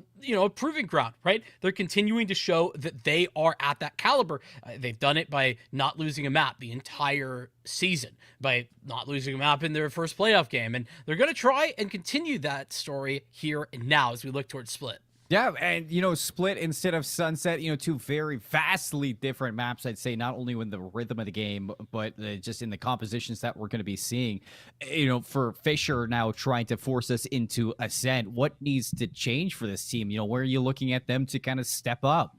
proving ground, right? They're continuing to show that they are at that caliber. They've done it by not losing a map the entire season, by not losing a map in their first playoff game. And they're going to try and continue that story here and now as we look towards Split. Yeah, and, Split instead of Sunset, two very vastly different maps, I'd say, not only in the rhythm of the game, but just in the compositions that we're going to be seeing. For Fisher now trying to force us into Ascent, what needs to change for this team? Where are you looking at them to kind of step up?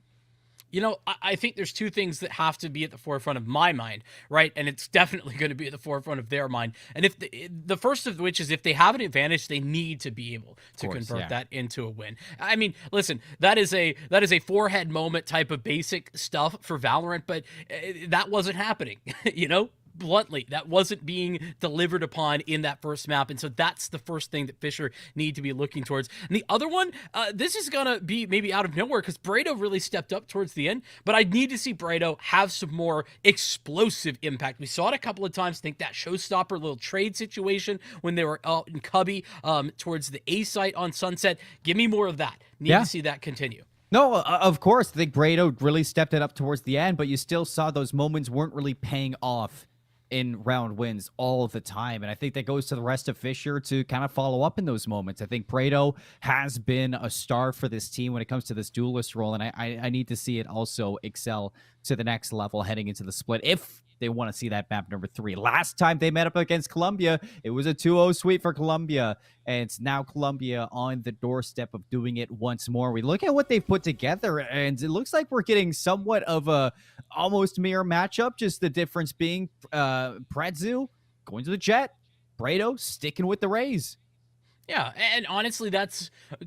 I think there's two things that have to be at the forefront of my mind, right? And it's definitely going to be at the forefront of their mind. And if the first of which is if they have an advantage, they need to be able to convert that into a win. I mean, listen, that is a forehead moment type of basic stuff for Valorant, but that wasn't happening, bluntly, that wasn't being delivered upon in that first map. And so that's the first thing that Fisher need to be looking towards. And the other one, this is going to be maybe out of nowhere because Brado really stepped up towards the end, but I need to see Brado have some more explosive impact. We saw it a couple of times. I think that showstopper little trade situation when they were out in Cubby towards the A site on Sunset. Give me more of that. Need to see that continue. No, of course. I think Brado really stepped it up towards the end, but you still saw those moments weren't really paying off in round wins all the time. And I think that goes to the rest of Fisher to kind of follow up in those moments. I think Brado has been a star for this team when it comes to this duelist role, and I need to see it also excel to the next level heading into the Split if they want to see that map number 3. Last time they met up against Columbia, it was a 2-0 sweep for Columbia, and it's now Columbia on the doorstep of doing it once more. We look at what they've put together, and it looks like we're getting somewhat of a almost mirror matchup, just the difference being Predzu going to the Jet, Brado sticking with the Rays. Yeah, and honestly,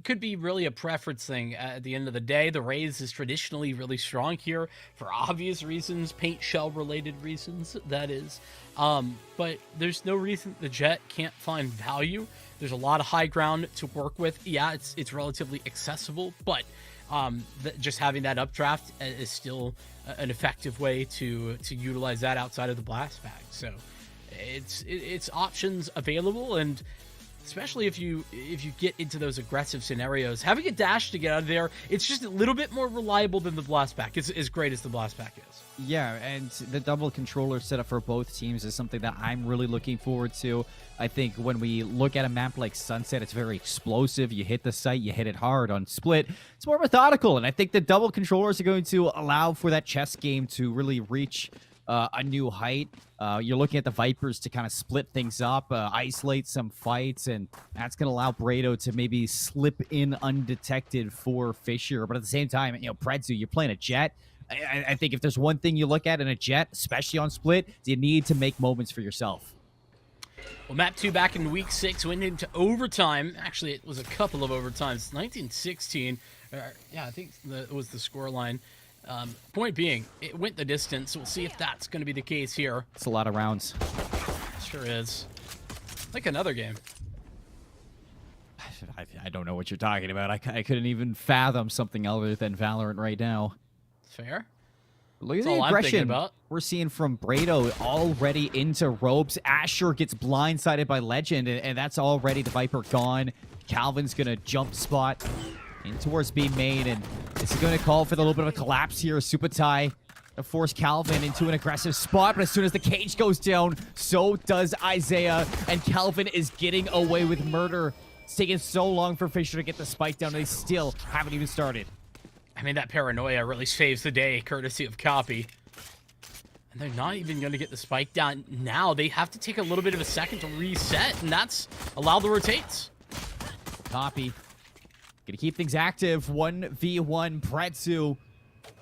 could be really a preference thing at the end of the day. The Rays is traditionally really strong here for obvious reasons, paint shell related reasons, that is. But there's no reason the Jet can't find value. There's a lot of high ground to work with. Yeah, it's relatively accessible, but just having that updraft is still an effective way to utilize that outside of the blast bag. So it's options available, and especially if you get into those aggressive scenarios, having a dash to get out of there, it's just a little bit more reliable than the blast pack. It's as great as the blast pack is. Yeah, and the double controller setup for both teams is something that I'm really looking forward to. I think when we look at a map like Sunset, it's very explosive. You hit the site, you hit it hard. On Split, it's more methodical, and I think the double controllers are going to allow for that chess game to really reach a new height. You're looking at the Vipers to kind of split things up, isolate some fights, and that's going to allow Brado to maybe slip in undetected for Fisher. But at the same time, Predzu, you're playing a Jet. I think if there's one thing you look at in a Jet, especially on Split, you need to make moments for yourself. Well, map 2 back in week 6 went into overtime. Actually, it was a couple of overtimes. 19-16. Yeah, I think it was the scoreline. Point being, it went the distance. We'll see if that's going to be the case here. It's a lot of rounds. Sure is. Like another game. I don't know what you're talking about. I couldn't even fathom something other than Valorant right now. Fair. Look at That's the all I'm thinking aggression about. we're seeing from Brado already into ropes. Asher gets blindsided by Legend, and that's already the Viper gone. Calvin's going to jump spot in towards B main, and this is going to call for the little bit of a collapse here. Supatai to force Calvin into an aggressive spot, but as soon as the cage goes down, so does Isaiah, and Calvin is getting away with murder. It's taken so long for Fisher to get the spike down, and they still haven't even started. I mean, that paranoia really saves the day, courtesy of Copy. And they're not even going to get the spike down now. They have to take a little bit of a second to reset, and that's allow the rotates. Copy. Gonna keep things active. 1v1 Pretzu.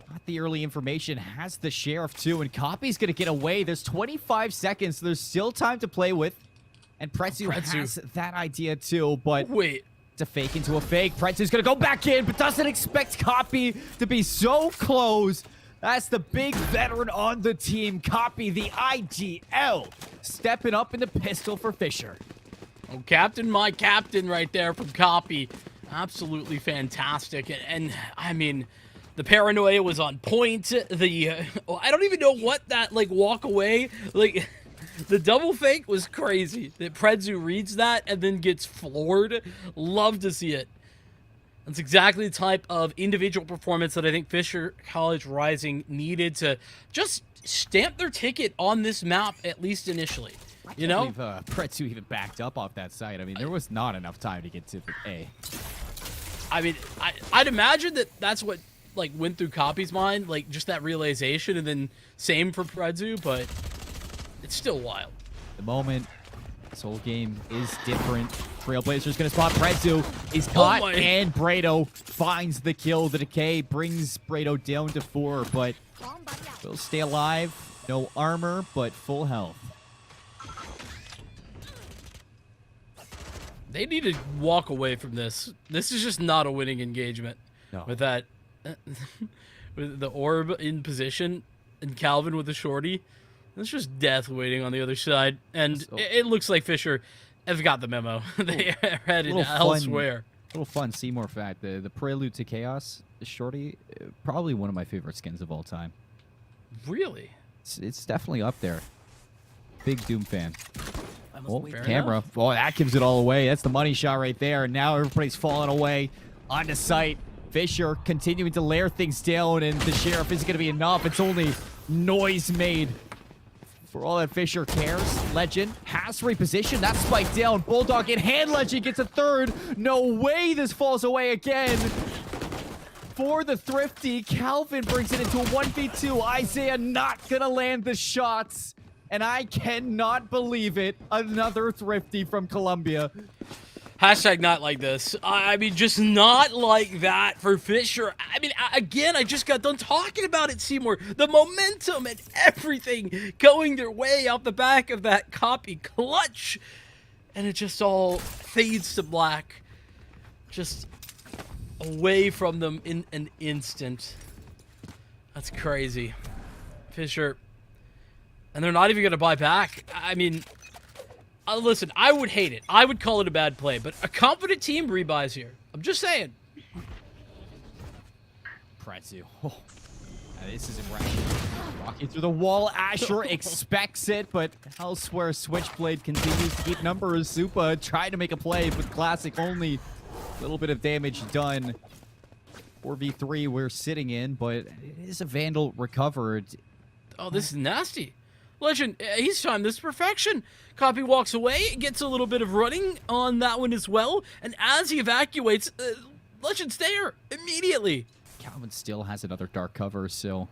Got the early information. Has the Sheriff too, and Copy's gonna get away. There's 25 seconds. So there's still time to play with. And Pretzu has that idea too, but... Wait. It's a fake into a fake. Pretzu's gonna go back in, but doesn't expect Copy to be so close. That's the big veteran on the team. Copy, the IGL, stepping up in the pistol for Fisher. Oh, Captain, my captain right there from Copy. Absolutely fantastic. And I mean, the paranoia was on point. I don't even know what that, like, walk away, like... The double fake was crazy. That Pretzu reads that and then gets floored. Love to see it. That's exactly the type of individual performance that I think Fisher College Rising needed to just stamp their ticket on this map, at least initially. You know? Pretzu even backed up off that side. I mean, there was not enough time to get to the A. I mean, I'd imagine that that's what, like, went through Copy's mind, like, just that realization, and then same for Pretzu, but... It's still wild. The moment, this whole game is different. Trailblazer's gonna spot Pretzu. He's caught, and Brado finds the kill. The decay brings Brado down to 4, but will stay alive. No armor, but full health. They need to walk away from this. This is just not a winning engagement. No. With that, with the orb in position, and Calvin with the shorty. It's just death waiting on the other side. And it looks like Fisher have got the memo. They are headed elsewhere. Little fun Seymour fact. The Prelude to Chaos, the shorty, probably one of my favorite skins of all time. Really? It's definitely up there. Big Doom fan. Oh, camera. Enough. Oh, that gives it all away. That's the money shot right there. And now everybody's falling away onto site. Fisher continuing to layer things down, and the Sheriff isn't going to be enough. It's only noise made. For all that Fisher cares, Legend has repositioned. That spike down. Bulldog in hand. Legend gets a third. No way this falls away again. For the Thrifty, Calvin brings it into a 1v2. Isaiah not gonna land the shots. And I cannot believe it. Another Thrifty from Colombia. Hashtag not like this. I mean, just not like that for Fisher. I mean, again, I just got done talking about it, Seymour. The momentum and everything going their way out the back of that Copy clutch. And it just all fades to black. Just away from them in an instant. That's crazy. Fisher. And they're not even going to buy back. I mean... listen, I would hate it. I would call it a bad play, but a confident team rebuys here. I'm just saying. Pretzu. Oh, this isn't right. Walking through the wall. Asher expects it, but elsewhere, Switchblade continues to keep numbers. Supa tried to make a play with Classic. Only a little bit of damage done. 4v3 we're sitting in, but it is a Vandal recovered. Oh, this is nasty. Legend, he's timed this to perfection. Copy walks away, gets a little bit of running on that one as well, and as he evacuates, Legend's there immediately. Calvin still has another dark cover, so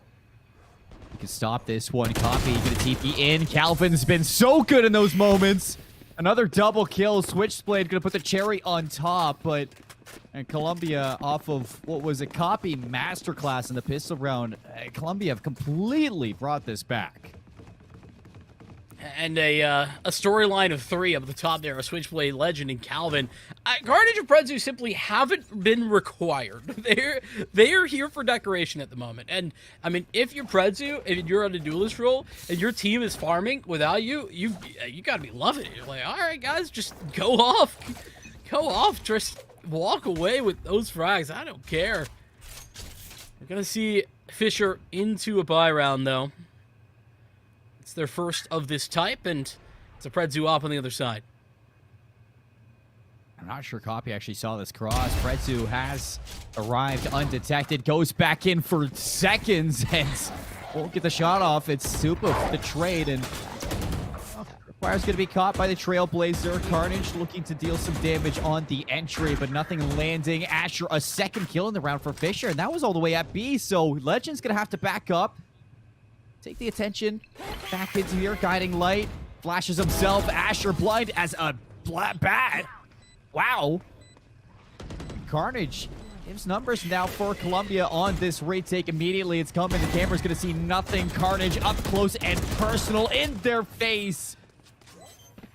he can stop this one. Copy gonna TP in. Calvin's been so good in those moments. Another double kill. Switchblade gonna put the cherry on top, but and Colombia off of what was a Copy masterclass in the pistol round. Colombia have completely brought this back. And a storyline of 3 up at the top there, a Switchblade, Legend, and Calvin. Carnage and Pretzu simply haven't been required. They're here for decoration at the moment. And, I mean, if you're Pretzu, and you're on a duelist role, and your team is farming without you, you got to be loving it. You're like, all right, guys, just go off. Go off. Just walk away with those frags. I don't care. We're going to see Fisher into a bye round, though. It's their first of this type, and it's a Predzu op on the other side. I'm not sure Copy actually saw this cross. Predzu has arrived undetected, goes back in for seconds, and won't get the shot off. It's Super the trade, and Require's going to be caught by the Trailblazer. Carnage looking to deal some damage on the entry, but nothing landing. Asher, a second kill in the round for Fisher, and that was all the way at B, so Legend's going to have to back up. Take the attention back into here. Guiding Light flashes himself. Asher blind as a bat. Wow. Carnage gives numbers now for Columbia on this retake. Immediately it's coming. The camera's going to see nothing. Carnage up close and personal in their face.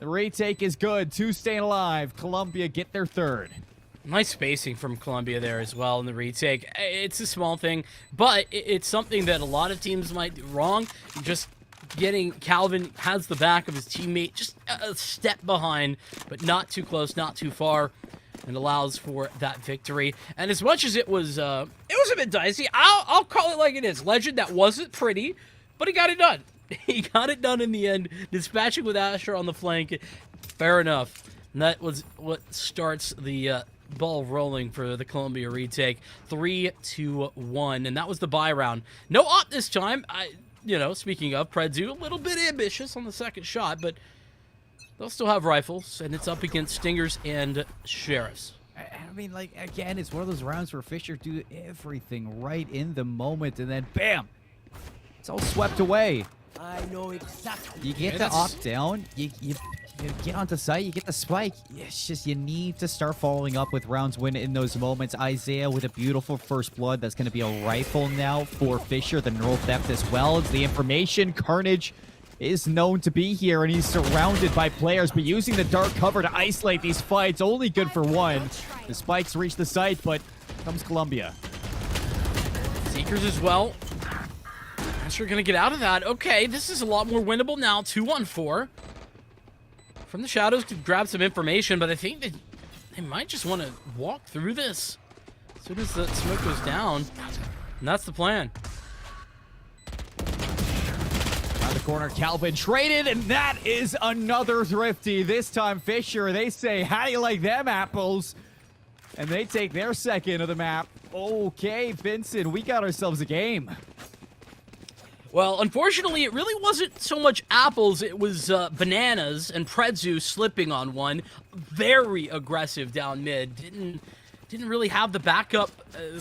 The retake is good. 2 staying alive. Columbia get their third. Nice spacing from Columbia there as well in the retake. It's a small thing, but it's something that a lot of teams might do wrong. Just getting Calvin has the back of his teammate just a step behind, but not too close, not too far, and allows for that victory. And as much as it was a bit dicey, I'll call it like it is. Legend, that wasn't pretty, but he got it done. He got it done in the end, dispatching with Asher on the flank. Fair enough. And that was what starts the ball rolling for the Columbia retake. 3-1, and that was the bye round. No op this time. Speaking of Predzu, a little bit ambitious on the second shot, but they'll still have rifles, and it's up against Stingers and Sheriffs. I mean, like, again, it's one of those rounds where Fisher do everything right in the moment, and then bam! It's all swept away. I know exactly. You get the op down, you get onto site, you get the spike. It's just you need to start following up with rounds win in those moments. Isaiah with a beautiful first blood. That's going to be a rifle now for Fisher. The neural theft as well. It's the information. Carnage is known to be here, and he's surrounded by players, but using the dark cover to isolate these fights. Only good for one. The spikes reach the site, but comes Columbia. Seekers as well. Asher gonna get out of that. Okay, this is a lot more winnable now. 2-on-4. From the shadows to grab some information, but I think that they might just want to walk through this as soon as the smoke goes down. And that's the plan. Around the corner, Calvin traded, and that is another thrifty. This time, Fisher, they say, how do you like them apples? And they take their second of the map. Okay, Vincent, we got ourselves a game. Well, unfortunately, it really wasn't so much apples. It was bananas and Predzu slipping on one. Very aggressive down mid. Didn't really have the backup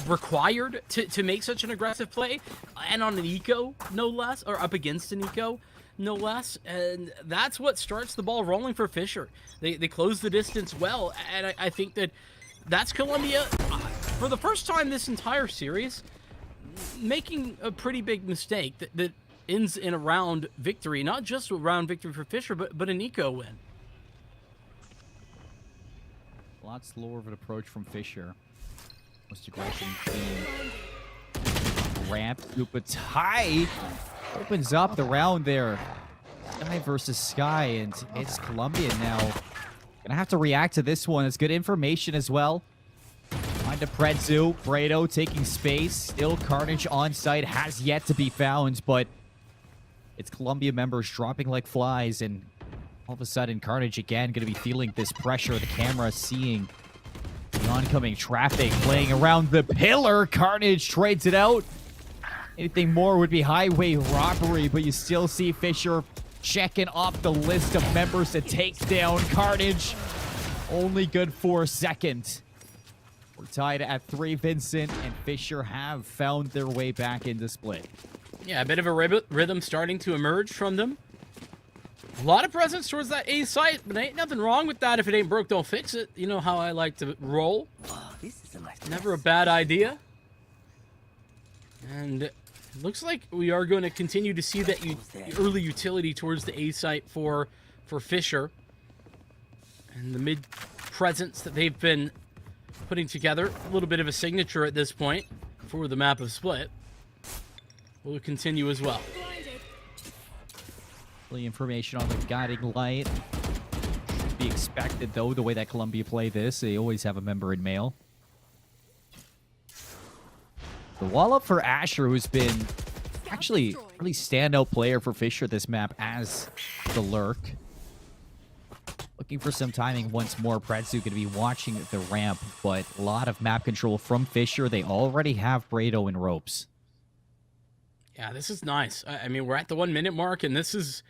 required to make such an aggressive play. And on an eco, no less. Or up against an eco, no less. And that's what starts the ball rolling for Fisher. They close the distance well. And I think that's Columbia, for the first time this entire series, making a pretty big mistake that ends in a round victory. Not just a round victory for Fisher, but an eco win. A lot slower of an approach from Fisher. Most aggression ramp. Lupatai opens up the round there. Sky versus Sky, and it's Columbia now. Gonna have to react to this one. It's good information as well. Find a Predzu. Brado taking space. Still Carnage on site. Has yet to be found, but it's Columbia members dropping like flies, and all of a sudden Carnage again going to be feeling this pressure. The camera seeing the oncoming traffic playing around the pillar. Carnage trades it out. Anything more would be highway robbery, but you still see Fisher checking off the list of members to take down Carnage. Only good for a second. We're tied at 3. Vincent and Fisher have found their way back into split. Yeah, a bit of a rhythm starting to emerge from them. A lot of presence towards that A site, but ain't nothing wrong with that. If it ain't broke, don't fix it. You know how I like to roll. Oh, this is a nice Never a bad idea. And it looks like we are going to continue to see that early utility towards the A site for Fisher. And the mid presence that they've been putting together. A little bit of a signature at this point for the map of Split. Will continue as well. The information on the guiding light. Should be expected, though, the way that Columbia play this. They always have a member in mail. The wall up for Asher, who's been actually a really standout player for Fisher this map as the lurk. Looking for some timing once more. Predzu going to be watching the ramp, but a lot of map control from Fisher. They already have Brado in ropes. Yeah, this is nice. I mean, we're at the 1 minute mark, and this is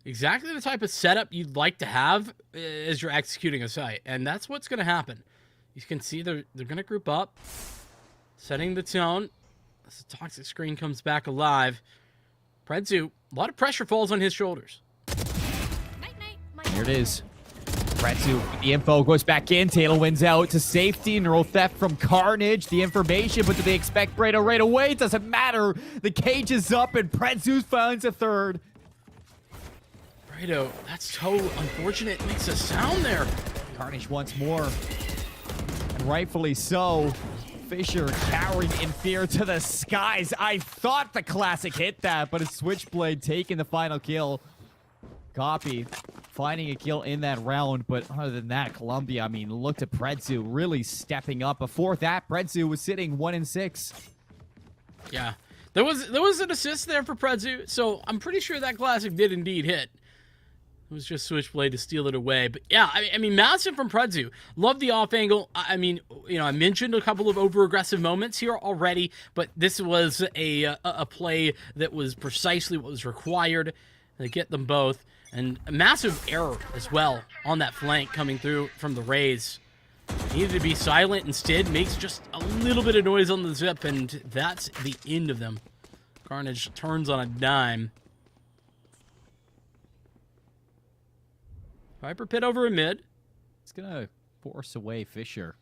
exactly the type of setup you'd like to have as you're executing a site. And that's what's going to happen. You can see they're going to group up, setting the tone. As the toxic screen comes back alive, Predzu, a lot of pressure falls on his shoulders. Here it is. Predzu, the info goes back in. Taylor wins out to safety. Neural theft from Carnage. The information, but do they expect Brado right away? It doesn't matter. The cage is up, and Predzu finds a third. Brado, that's so unfortunate. It makes a sound there. Carnage once more. And rightfully so. Fisher cowering in fear to the skies. I thought the classic hit that, but a Switchblade taking the final kill. Copy. Finding a kill in that round, but other than that, Columbia, I mean, look at Predzu really stepping up. Before that, Predzu was sitting 1-6. Yeah. There was an assist there for Predzu, so I'm pretty sure that classic did indeed hit. It was just Switchblade to steal it away. But yeah, I mean, massive from Predzu. Love the off angle. I mean, you know, I mentioned a couple of over-aggressive moments here already, but this was a play that was precisely what was required to get them both. And a massive error as well on that flank coming through from the Rays. Needed to be silent, instead makes just a little bit of noise on the zip, and that's the end of them. Carnage turns on a dime. Viper pit over a mid. It's going to force away Fisher.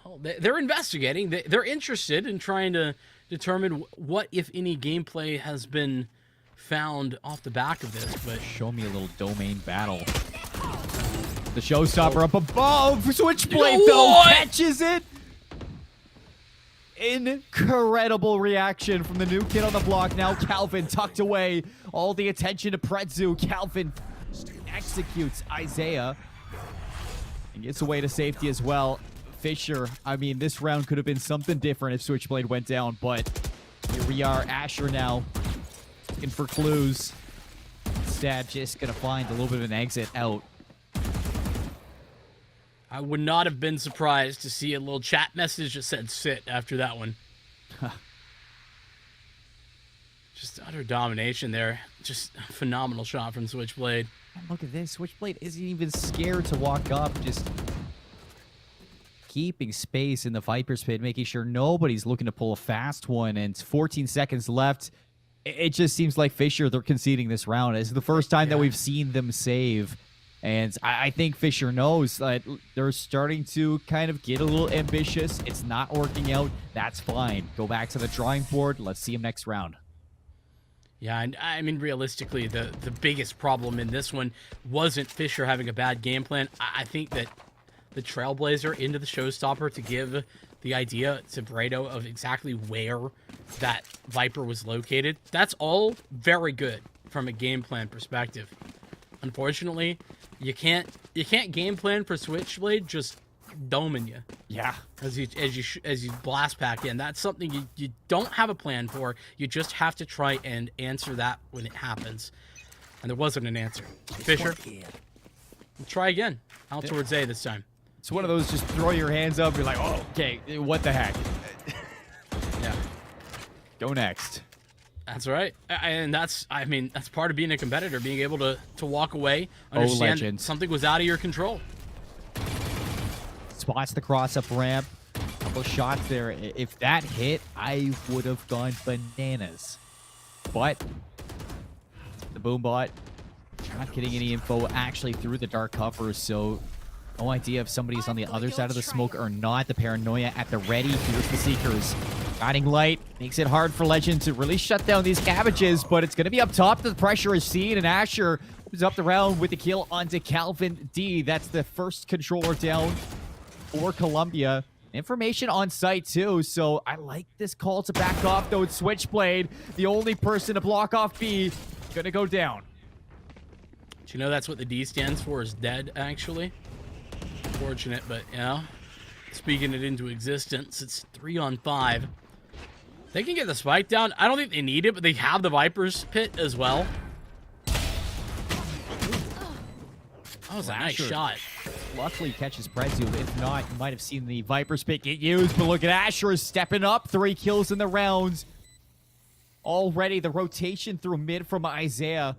Oh, they're investigating. They're interested in trying to determine what, if any, gameplay has been found off the back of this. But show me a little domain battle. The showstopper up above. Switchblade, though, catches it. Incredible reaction from the new kid on the block. Now Calvin tucked away. All the attention to Predzu. Calvin executes Isaiah and gets away to safety as well. Fisher, I mean, this round could have been something different if Switchblade went down, but here we are. Asher now looking for clues. Instead, just gonna find a little bit of an exit out. I would not have been surprised to see a little chat message that said sit after that one. Just utter domination there. Just a phenomenal shot from Switchblade. And look at this. Switchblade isn't even scared to walk up. Just keeping space in the Viper's pit, making sure nobody's looking to pull a fast one. And 14 seconds left. It just seems like Fisher, they're conceding this round. It's the first time that we've seen them save. And I think Fisher knows that they're starting to kind of get a little ambitious. It's not working out. That's fine. Go back to the drawing board. Let's see him next round. Yeah, and I mean, realistically, the biggest problem in this one wasn't Fisher having a bad game plan. I think that the Trailblazer into the showstopper to give the idea to Brado of exactly where that Viper was located, that's all very good from a game plan perspective. Unfortunately, you can't game plan for Switchblade just doming you. Yeah. As you blast back in. That's something you don't have a plan for. You just have to try and answer that when it happens. And there wasn't an answer. Fisher, try again. Out towards A this time. It's one of those just throw your hands up. You're like, oh, okay, what the heck? Yeah. Go next. That's right. And that's part of being a competitor, being able to walk away, understand something was out of your control. Spots the cross up ramp. Couple shots there. If that hit, I would have gone bananas. But the Boombot not getting any info actually through the dark cover, so no idea if somebody's on the other side of the smoke or not. The paranoia at the ready. Here's the Seekers. Guiding light makes it hard for Legend to really shut down these cabbages, but it's going to be up top. The pressure is seen, and Asher opens up the round with the kill onto Calvin D. That's the first controller down for Columbia. Information on site too, so I like this call to back off, though. It's Switchblade, the only person to block off B, gonna go down. Do you know that's what the D stands for, is dead, actually? Unfortunate, but, you know, speaking it into existence. It's 3-on-5. They can get the spike down. I don't think they need it, but they have the Viper's Pit as well. That was a nice shot. Luckily catches Prezu. If not, you might have seen the Viper's Pit get used. But look at Asher stepping up. 3 kills in the round. Already the rotation through mid from Isaiah.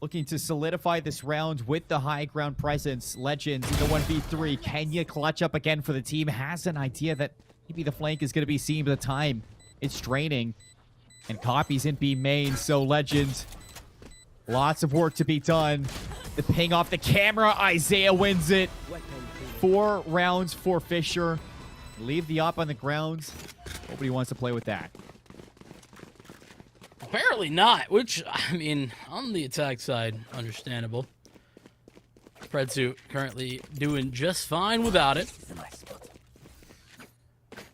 Looking to solidify this round with the high ground presence. Legends in the 1v3. Kenya clutch up again for the team. Has an idea that maybe the flank is going to be seen by the time it's draining. And copies in B main. So Legends, lots of work to be done. The ping off the camera. Isaiah wins it. 4 rounds for Fisher. Leave the op on the ground. Nobody wants to play with that. Apparently not, which, I mean, on the attack side, understandable. Predzu currently doing just fine without it.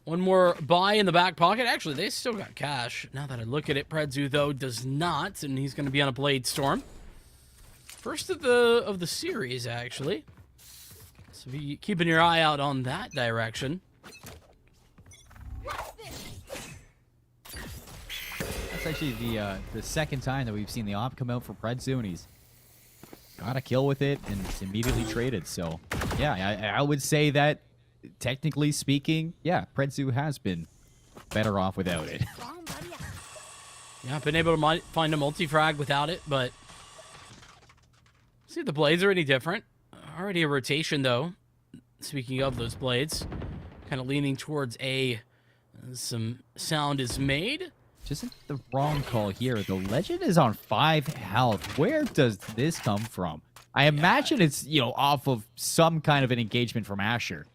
One more buy in the back pocket. Actually, they still got cash. Now that I look at it, Predzu, though, does not, and he's going to be on a Blade Storm. First of the series, actually. So be keeping your eye out on that direction. That's actually the second time that we've seen the op come out for Predzu, and he's got a kill with it, and it's immediately traded. So, yeah, I would say that, technically speaking, yeah, Predzu has been better off without it. Yeah, I've been able to find a multi-frag without it, but... See if the blades are any different. Already a rotation, though. Speaking of those blades, kind of leaning towards A. Some sound is made. Just the wrong call here. The Legend is on 5 health. Where does this come from? I imagine it's, you know, off of some kind of an engagement from Asher.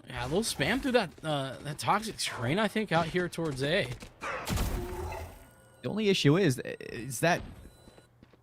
Yeah, a little spam through that that toxic terrain, I think, out here towards A. The only issue is that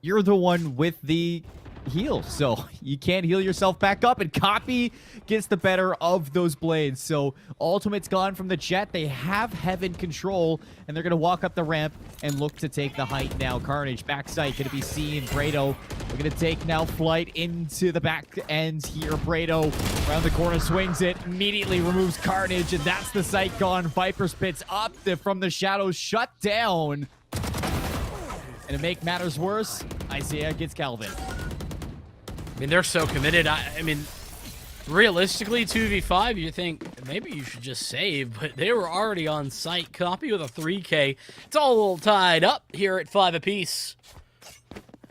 you're the one with the heal, so you can't heal yourself back up, and Copy gets the better of those blades. So ultimate's gone from the Jet. They have Heaven control, and they're gonna walk up the ramp and look to take the height now. Carnage backside gonna be seen. Brado, we're gonna take now flight into the back end here. Brado around the corner, swings it, immediately removes Carnage, and that's the sight gone. Viper's Pit's up from the shadows, shut down. And to make matters worse, Isaiah gets Calvin. I mean, they're so committed. I mean, realistically, 2v5, you think maybe you should just save, but they were already on site. Copy with a 3K. It's all a little tied up here at 5 apiece.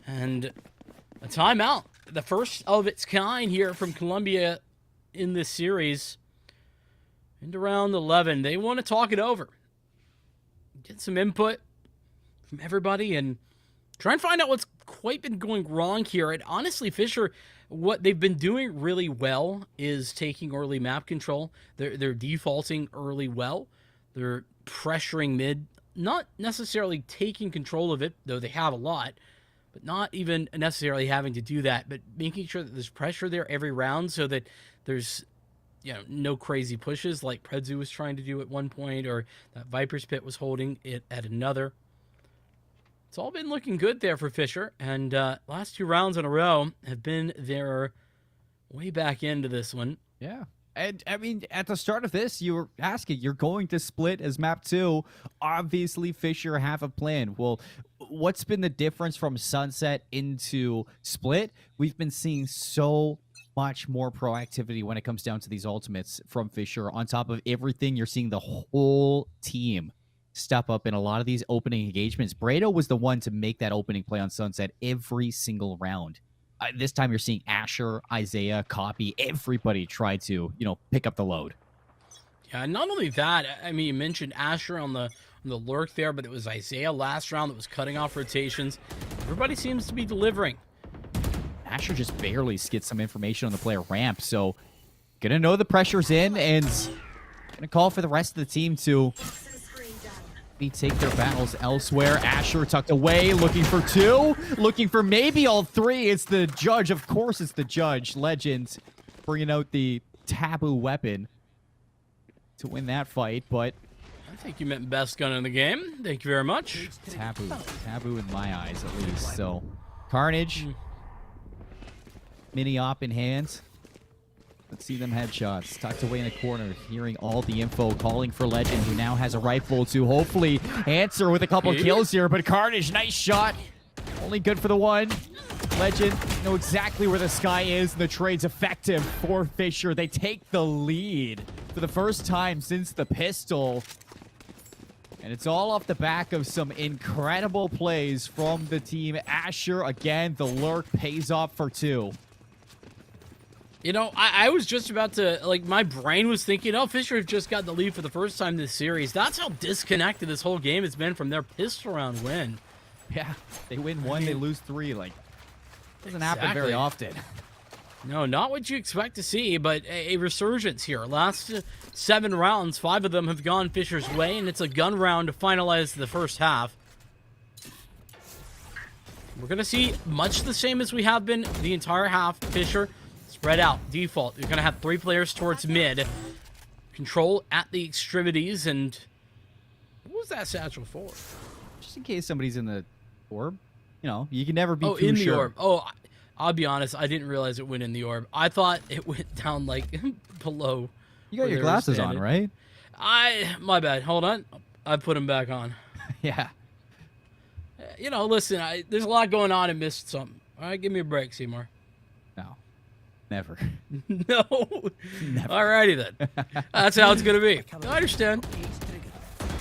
And a timeout. The first of its kind here from Colombia in this series. Into round 11. They want to talk it over. Get some input from everybody and try and find out what's quite been going wrong here. And honestly, Fisher, what they've been doing really well is taking early map control. They're defaulting early well. They're pressuring mid, not necessarily taking control of it, though they have a lot, but not even necessarily having to do that, but making sure that there's pressure there every round so that there's, you know, no crazy pushes like Predzu was trying to do at one point, or that Viper's Pit was holding it at another. It's all been looking good there for Fisher, and last 2 rounds in a row have been their way back into this one. Yeah. And, I mean, at the start of this, you were asking, you're going to split as map 2. Obviously, Fisher have a plan. Well, what's been the difference from Sunset into Split? We've been seeing so much more proactivity when it comes down to these ultimates from Fisher. On top of everything, you're seeing the whole team step up in a lot of these opening engagements. Brado was the one to make that opening play on Sunset every single round. This time you're seeing Asher, Isaiah, Copy, everybody try to, you know, pick up the load. Yeah, not only that, I mean, you mentioned Asher on the lurk there, but it was Isaiah last round that was cutting off rotations. Everybody seems to be delivering. Asher just barely gets some information on the player ramp, so gonna know the pressure's in, and gonna call for the rest of the team to take their battles elsewhere. Asher tucked away, looking for 2, looking for maybe all 3. It's the Judge. Of course it's the Judge. Legends bringing out the taboo weapon to win that fight, but I think you meant best gun in the game. Thank you very much. Taboo in my eyes, at least. So, Carnage, mini op in hands. Let's see them headshots. Tucked away in the corner, hearing all the info, calling for Legend, who now has a rifle to hopefully answer with a couple kills here. But Carnage, nice shot. Only good for the one. Legend know exactly where the sky is, and the trade's effective for Fisher. They take the lead for the first time since the pistol. And it's all off the back of some incredible plays from the team. Asher, again, the lurk pays off for 2. You know, I was just about to, like, my brain was thinking, oh, Fisher have just got the lead for the first time this series. That's how disconnected this whole game has been from their pistol round win. Yeah, they win 1, they lose 3. Like, doesn't happen very often. No, not what you expect to see, but a resurgence here. Last 7 rounds, 5 of them have gone Fisher's way, and it's a gun round to finalize the first half. We're going to see much the same as we have been the entire half. Fisher spread out, default. You're going to have 3 players towards mid. Control at the extremities, and what was that satchel for? Just in case somebody's in the orb. You know, you can never be too in the sure. orb. Oh, I'll be honest, I didn't realize it went in the orb. I thought it went down, like, below. You got your glasses on, right? My bad. Hold on. I put them back on. Yeah. You know, listen, there's a lot going on and missed something. All right, give me a break, Seymour. No. Never. No. Never. Alrighty then. That's how it's going to be. I understand.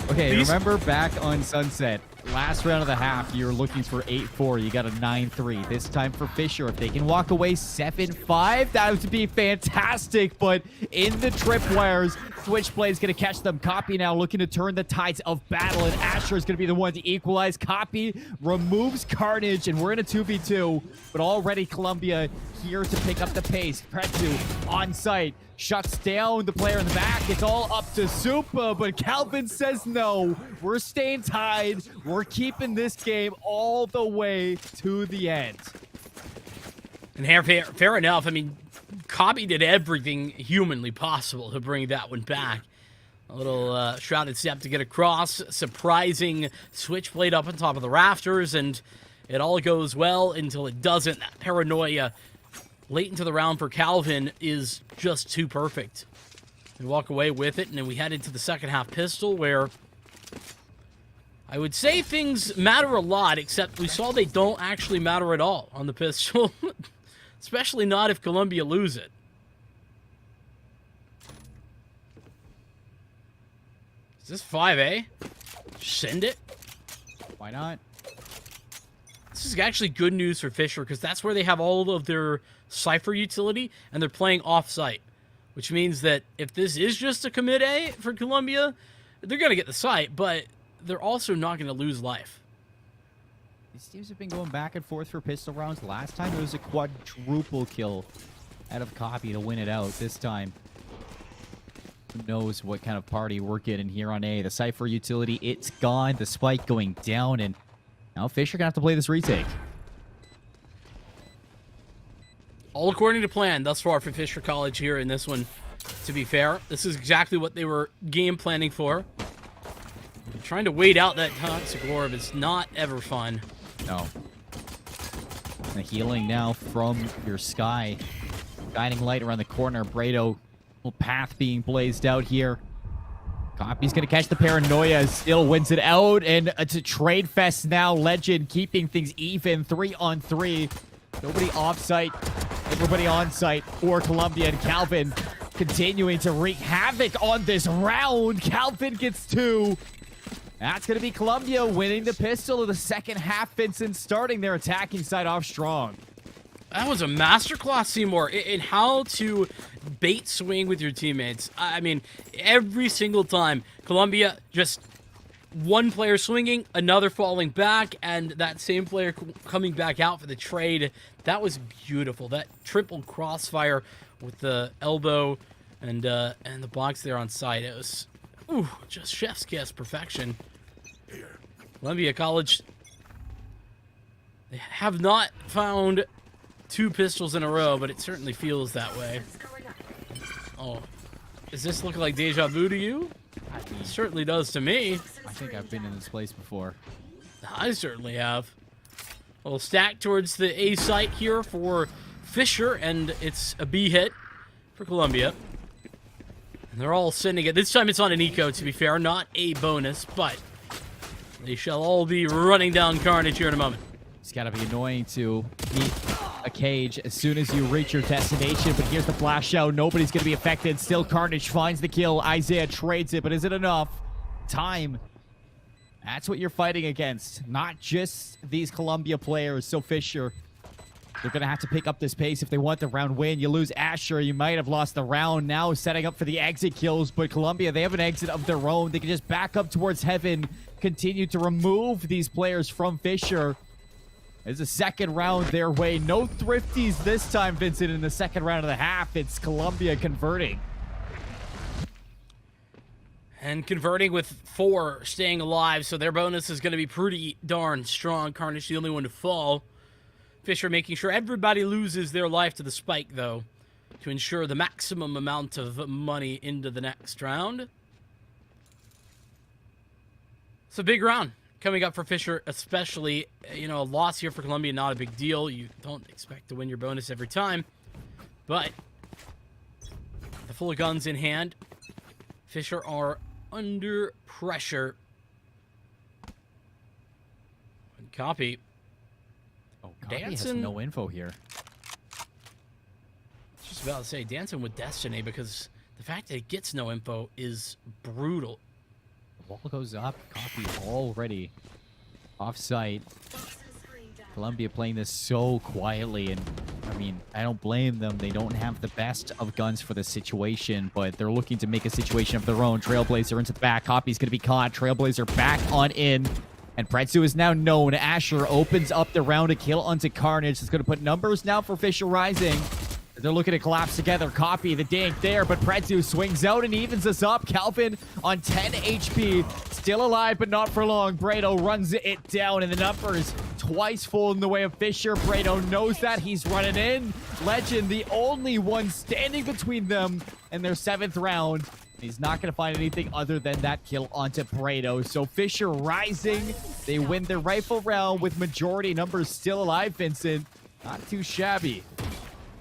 Okay, remember back on Sunset, last round of the half, you were looking for 8-4. You got a 9-3. This time for Fisher, if they can walk away 7-5, that would be fantastic. But in the tripwires, Switchblade is going to catch them. Copy now looking to turn the tides of battle, and Asher is going to be the one to equalize. Copy removes Carnage, and we're in a 2v2. But already Columbia here to pick up the pace. Pretsu on site. Shuts down the player in the back. It's all up to Supa, but Calvin says no. We're staying tied. We're keeping this game all the way to the end. And fair enough. I mean, Copy did everything humanly possible to bring that one back. A little shrouded step to get across. Surprising Switchblade up on top of the rafters, and it all goes well until it doesn't. That paranoia late into the round for Calvin is just too perfect. We walk away with it, and then we head into the second half pistol, where I would say things matter a lot, except we saw they don't actually matter at all on the pistol. Especially not if Columbia lose it. Is this 5A? Send it? Why not? This is actually good news for Fisher, because that's where they have all of their Cypher utility, and they're playing off-site. Which means that if this is just a commit A for Columbia, they're going to get the site, but they're also not going to lose life. These teams have been going back and forth for pistol rounds. Last time it was a quadruple kill out of Copy to win it out. This time, who knows what kind of party we're getting here on A. The Cypher utility, it's gone. The spike going down, and now Fisher going to have to play this retake. All according to plan thus far for Fisher College here in this one. To be fair, this is exactly what they were game planning for. Trying to wait out that toxic orb is not ever fun. No. The healing now from your Sky. Guiding light around the corner. Brado, little path being blazed out here. Copy's going to catch the paranoia, still wins it out, and it's a trade fest now. Legend keeping things even, 3-on-3. Nobody off-site, everybody on-site for Columbia, and Calvin continuing to wreak havoc on this round. Calvin gets 2. That's going to be Columbia winning the pistol of the second half. Vincent starting their attacking side off strong. That was a masterclass, Seymour, in how to bait swing with your teammates. I mean, every single time, Columbia just one player swinging, another falling back, and that same player coming back out for the trade. That was beautiful. That triple crossfire with the elbow and the box there on site. It was just chef's kiss perfection. Columbia College, they have not found 2 pistols in a row, but it certainly feels that way. Oh, does this look like deja vu to you? It certainly does to me. I think I've been in this place before. I certainly have. A little stack towards the A site here for Fisher, and it's a B hit for Colombia. And they're all sending it. This time it's on an eco, to be fair, not a bonus, but they shall all be running down Carnage here in a moment. It's got to be annoying to meet a cage as soon as you reach your destination, but here's the flash out. Nobody's going to be affected. Still, Carnage finds the kill. Isaiah trades it, but is it enough? Time. That's what you're fighting against. Not just these Colombia players. So Fisher, they're going to have to pick up this pace if they want the round win. You lose Asher, you might have lost the round. Now setting up for the exit kills, but Colombia, they have an exit of their own. They can just back up towards heaven, continue to remove these players from Fisher. It's a second round their way. No thrifties this time, Vincent, in the second round of the half. It's Colombia converting. And converting with 4 staying alive, so their bonus is going to be pretty darn strong. Carnage the only one to fall. Fisher making sure everybody loses their life to the spike, though, to ensure the maximum amount of money into the next round. It's a big round coming up for Fisher, especially. You know, a loss here for Colombia, not a big deal. You don't expect to win your bonus every time. But the full guns in hand, Fisher are under pressure. And Copy. Oh, Copy has Dancing. no info here. Just about to say, dancing with destiny, because the fact that it gets no info is brutal. The wall goes up. Copy already off-site. Colombia playing this so quietly, and I mean, I don't blame them. They don't have the best of guns for the situation, but they're looking to make a situation of their own. Trailblazer into the back. Copy's going to be caught. Trailblazer back on in. And Pretsu is now known. Asher opens up the round to kill onto Carnage. It's going to put numbers now for Fisher Rising. They're looking to collapse together. Copy the dink there, but Pretsu swings out and evens us up. Calvin on 10 HP. Still alive, but not for long. Brado runs it down, and the numbers twice full in the way of Fisher. Brado knows that. He's running in. Legend, the only one standing between them and their 7th round. He's not going to find anything other than that kill onto Brado. So Fisher Rising, they win their rifle round with majority numbers still alive, Vincent. Not too shabby.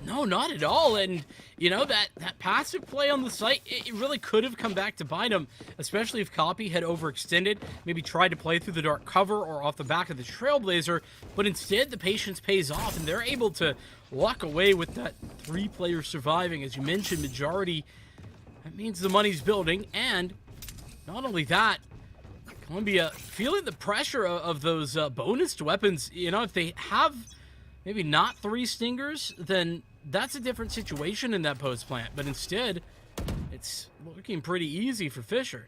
No, not at all. And, you know, that passive play on the site, it really could have come back to bite him, especially if Copy had overextended, maybe tried to play through the dark cover or off the back of the Trailblazer, but instead the patience pays off, and they're able to walk away with that 3 players surviving. As you mentioned, majority, that means the money's building, and not only that, Colombia feeling the pressure of those bonus weapons. You know, if they have maybe not 3 stingers, then that's a different situation in that post plant. But instead, it's looking pretty easy for Fisher.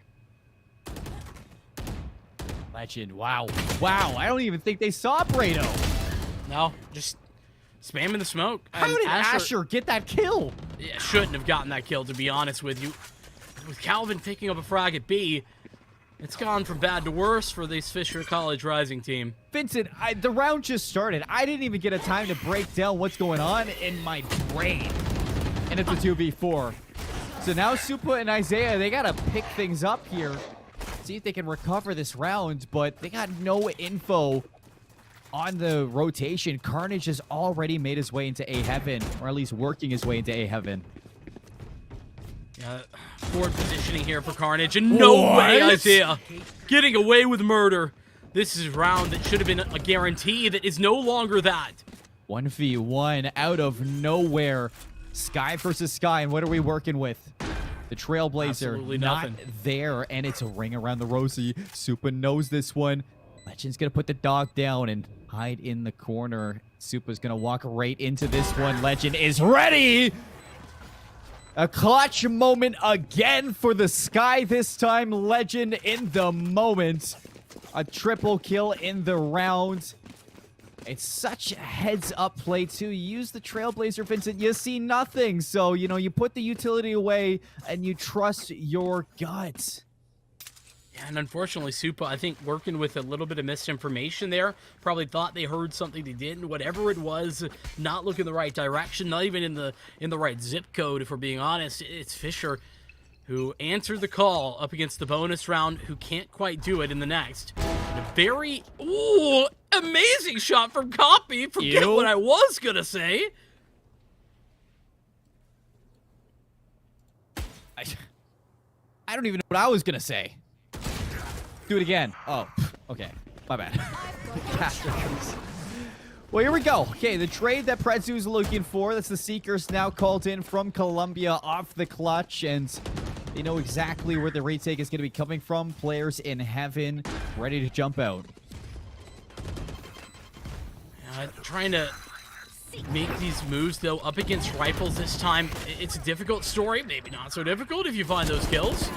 Legend, wow. Wow, I don't even think they saw Brado. No, just spamming the smoke. How And did Asher get that kill? Yeah, shouldn't have gotten that kill, to be honest with you. With Calvin picking up a frag at B, it's gone from bad to worse for this Fisher College Rising team. Vincent, the round just started. I didn't even get a time to break down what's going on in my brain. And it's a 2v4. So now Supa and Isaiah, they got to pick things up here. See if they can recover this round, but they got no info on the rotation. Carnage has already made his way into A-Heaven, or at least working his way into A-Heaven. Forward positioning here for Carnage, and no way Isaiah getting away with murder. This is a round that should have been a guarantee that is no longer that. 1v1 out of nowhere. Sky versus Sky, and what are we working with? The Trailblazer, Absolutely not nothing. there, and it's a ring around the rosy. Supa knows this one. Legend's gonna put the dog down and hide in the corner. Supa's gonna walk right into this one. Legend is ready! A clutch moment again for the Sky this time. Legend in the moment. A triple kill in the round. It's such a heads-up play, too. You use the Trailblazer, Vincent. You see nothing. So, you know, you put the utility away and you trust your gut. Yeah, and unfortunately, Supa, I think, working with a little bit of misinformation there, probably thought they heard something they didn't. Whatever it was, not looking the right direction, not even in the right zip code, if we're being honest. It's Fisher who answered the call up against the bonus round, who can't quite do it in the next. And a very, amazing shot from Copy. Forget what I was going to say. I don't even know what I was going to say. Do it again. Oh, okay. My bad. Well, here we go. Okay, the trade that Predzu's looking for. That's the Seekers now called in from Colombia off the clutch. And they know exactly where the retake is going to be coming from. Players in heaven ready to jump out. Trying to make these moves, though, up against rifles this time. It's a difficult story. Maybe not so difficult if you find those kills.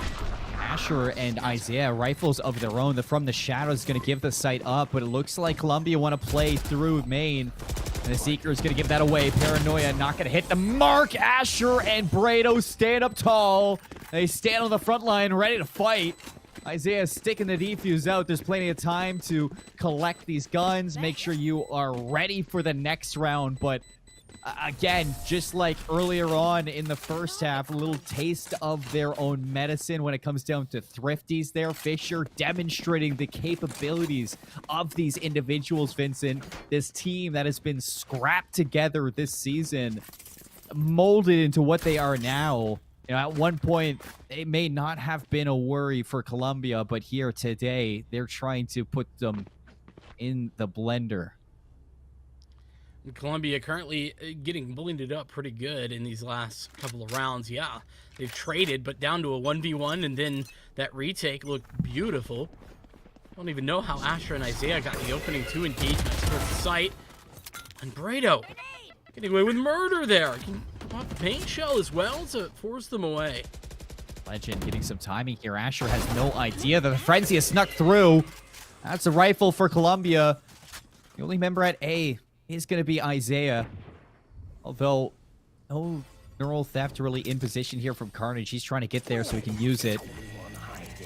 Asher and Isaiah, rifles of their own. The From the Shadows is going to give the site up, but it looks like Colombia want to play through main. And the Seeker is going to give that away. Paranoia not going to hit the mark. Asher and Brado stand up tall. They stand on the front line ready to fight. Isaiah sticking the defuse out. There's plenty of time to collect these guns. Make sure you are ready for the next round. But again, just like earlier on in the first half, a little taste of their own medicine when it comes down to thrifties there. Fisher demonstrating the capabilities of these individuals, Vincent. This team that has been scrapped together this season, molded into what they are now. You know, at one point, it may not have been a worry for Colombia, but here today, they're trying to put them in the blender. Colombia currently getting blended up pretty good in these last couple of rounds. Yeah, they've traded, but down to a 1v1, and then that retake looked beautiful. I don't even know how Asher and Isaiah got the opening 2 engagements towards the site. And Brado getting away with murder there. Can pop the paint shell as well to force them away. Legend getting some timing here. Asher has no idea that the frenzy has snuck through. That's a rifle for Colombia. The only member at A is going to be Isaiah. Although, no neural theft really in position here from Carnage. He's trying to get there so he can use it.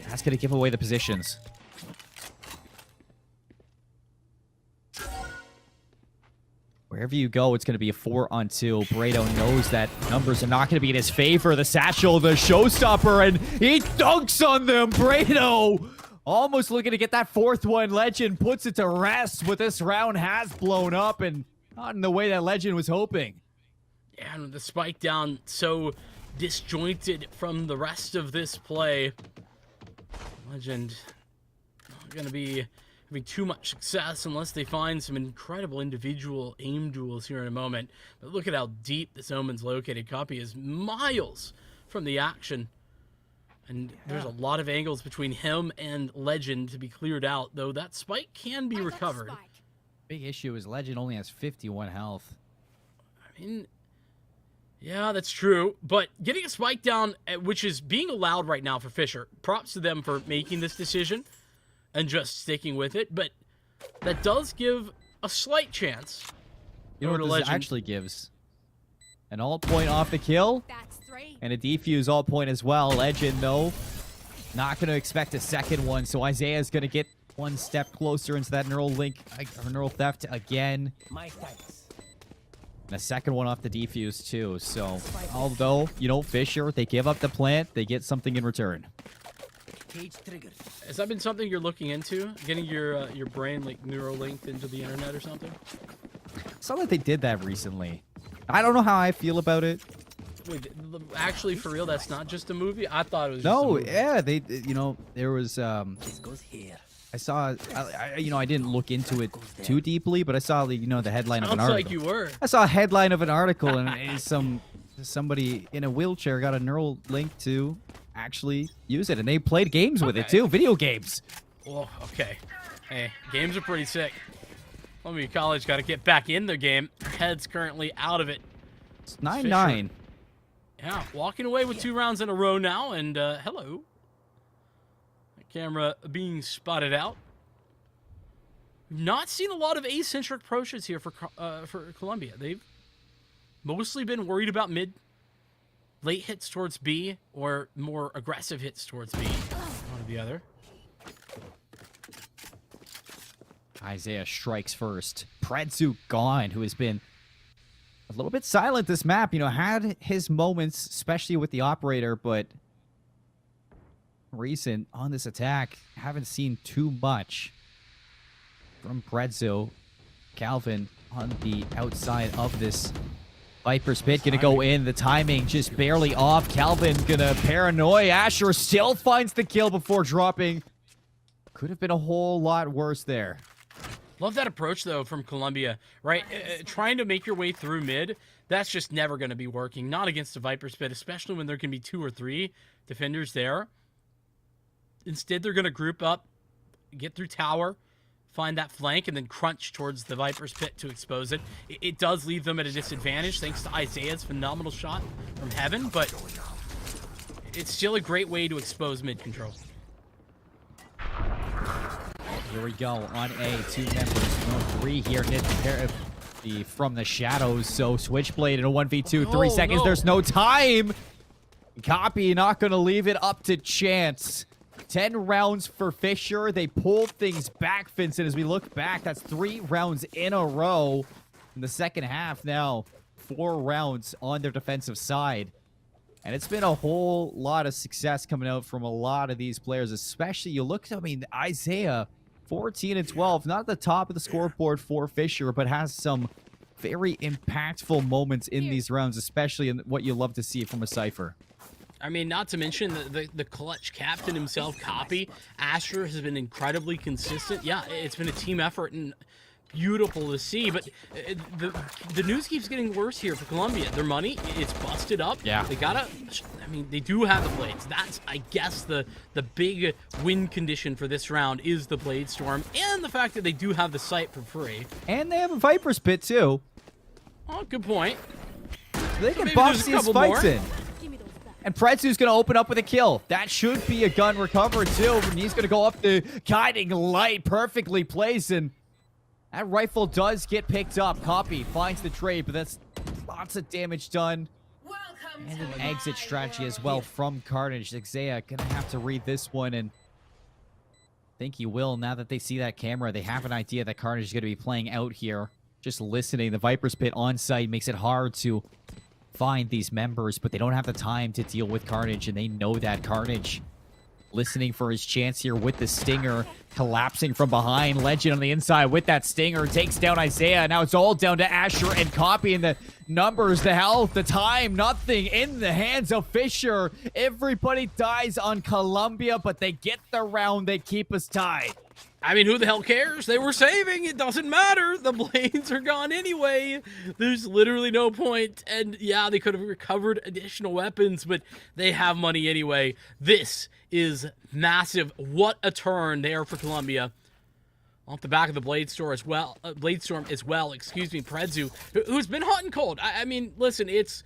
That's going to give away the positions. Wherever you go, it's going to be a 4-on-2. Brado knows that numbers are not going to be in his favor. The satchel, the showstopper, and he dunks on them. Brado almost looking to get that 4th one. Legend puts it to rest, but this round has blown up and not in the way that Legend was hoping. Yeah, and the spike down so disjointed from the rest of this play. Legend not going to be having too much success unless they find some incredible individual aim duels here in a moment. But look at how deep this Omen's located. Copy is miles from the action. And there's a lot of angles between him and Legend to be cleared out, though that spike can be recovered. Big issue is Legend only has 51 health. I mean, yeah, that's true. But getting a spike down, which is being allowed right now for Fisher, props to them for making this decision and just sticking with it. But that does give a slight chance. You know what this actually gives? An alt point off the kill. And a defuse alt point as well. Legend, though, not going to expect a second one. So Isaiah's going to get one step closer into that neural link, or neural theft again. My thanks. And a second one off the defuse, too. So, although, you know, Fisher, they give up the plant, they get something in return. Cage triggered. Has that been something you're looking into? Getting your brain, like, neural linked into the internet or something? Saw that they did that recently. I don't know how I feel about it. Wait, actually, for real, that's not just a movie? I thought it was just a No, movie. yeah, they, you know, there was, This goes here. I saw, you know, I didn't look into it too deeply, but I saw the, you know, the headline of an Sounds article. like you were. I saw a headline of an article, and it's somebody in a wheelchair got a neural link to actually use it, and they played games with it too, video games. Oh, okay. Hey, games are pretty sick. Columbia College got to get back in the game. Head's currently out of it. It's 9-9. Yeah, walking away with 2 rounds in a row now, and hello. The camera being spotted out. We've not seen a lot of A-centric approaches here for Columbia. They've mostly been worried about mid, late hits towards B, or more aggressive hits towards B. One or the other. Isaiah strikes first. Predzu gone, who has been a little bit silent this map. You know, had his moments, especially with the operator, but recent on this attack, haven't seen too much from Predzu. Calvin on the outside of this Viper's Pit gonna go in. The timing just barely off. Calvin gonna paranoia. Asher still finds the kill before dropping. Could have been a whole lot worse there. Love that approach, though, from Columbia, right? Trying to make your way through mid, that's just never going to be working. Not against the Viper's Pit, especially when there can be 2 or 3 defenders there. Instead, they're going to group up, get through tower, find that flank, and then crunch towards the Viper's Pit to expose it. It does leave them at a disadvantage thanks to Isaiah's phenomenal shot from heaven, but it's still a great way to expose mid control. Here we go on A. 2 members, no 3 here. From the shadows. So Switchblade in a 1v2, 3 seconds. No. There's no time. Copy not going to leave it up to chance. 10 rounds for Fisher. They pulled things back, Vincent. As we look back, that's 3 rounds in a row. In the second half now, 4 rounds on their defensive side. And it's been a whole lot of success coming out from a lot of these players, especially you look, I mean, Isaiah, 14 and 12, not at the top of the scoreboard for Fisher, but has some very impactful moments in these rounds, especially in what you love to see from a Cypher. I mean, not to mention the clutch captain himself, Copy. Asher has been incredibly consistent. Yeah, it's been a team effort and beautiful to see, but the news keeps getting worse here for Columbia. Their money, it's busted up. Yeah. They gotta, I mean, they do have the blades. That's, I guess, the big win condition for this round is the Blade Storm and the fact that they do have the site for free. And they have a Viper's Pit, too. Oh, good point. They can maybe box there's a these couple fights more. in. And Pretzu's going to open up with a kill. That should be a gun recovered, too. And he's going to go up the guiding light, perfectly placed, and that rifle does get picked up. Copy finds the trade, but that's lots of damage done. And an exit strategy as well from Carnage. Isaiah gonna have to read this one, and I think he will. Now that they see that camera, they have an idea that Carnage is gonna be playing out here. Just listening, the Viper's Pit on site makes it hard to find these members, but they don't have the time to deal with Carnage, and they know that. Carnage listening for his chance here with the Stinger, collapsing from behind. Legend on the inside with that Stinger, takes down Isaiah. Now it's all down to Asher and Copy, and the numbers, the health, the time, nothing in the hands of Fisher. Everybody dies on Columbia, but they get the round. They keep us tied. I mean, who the hell cares? They were saving. It doesn't matter. The blades are gone anyway. There's literally no point. And yeah, they could have recovered additional weapons, but they have money anyway. This is massive. What a turn there for Columbia. Off the back of the Blade Storm as well. Excuse me, Predzu, who's been hot and cold. I mean, listen, it's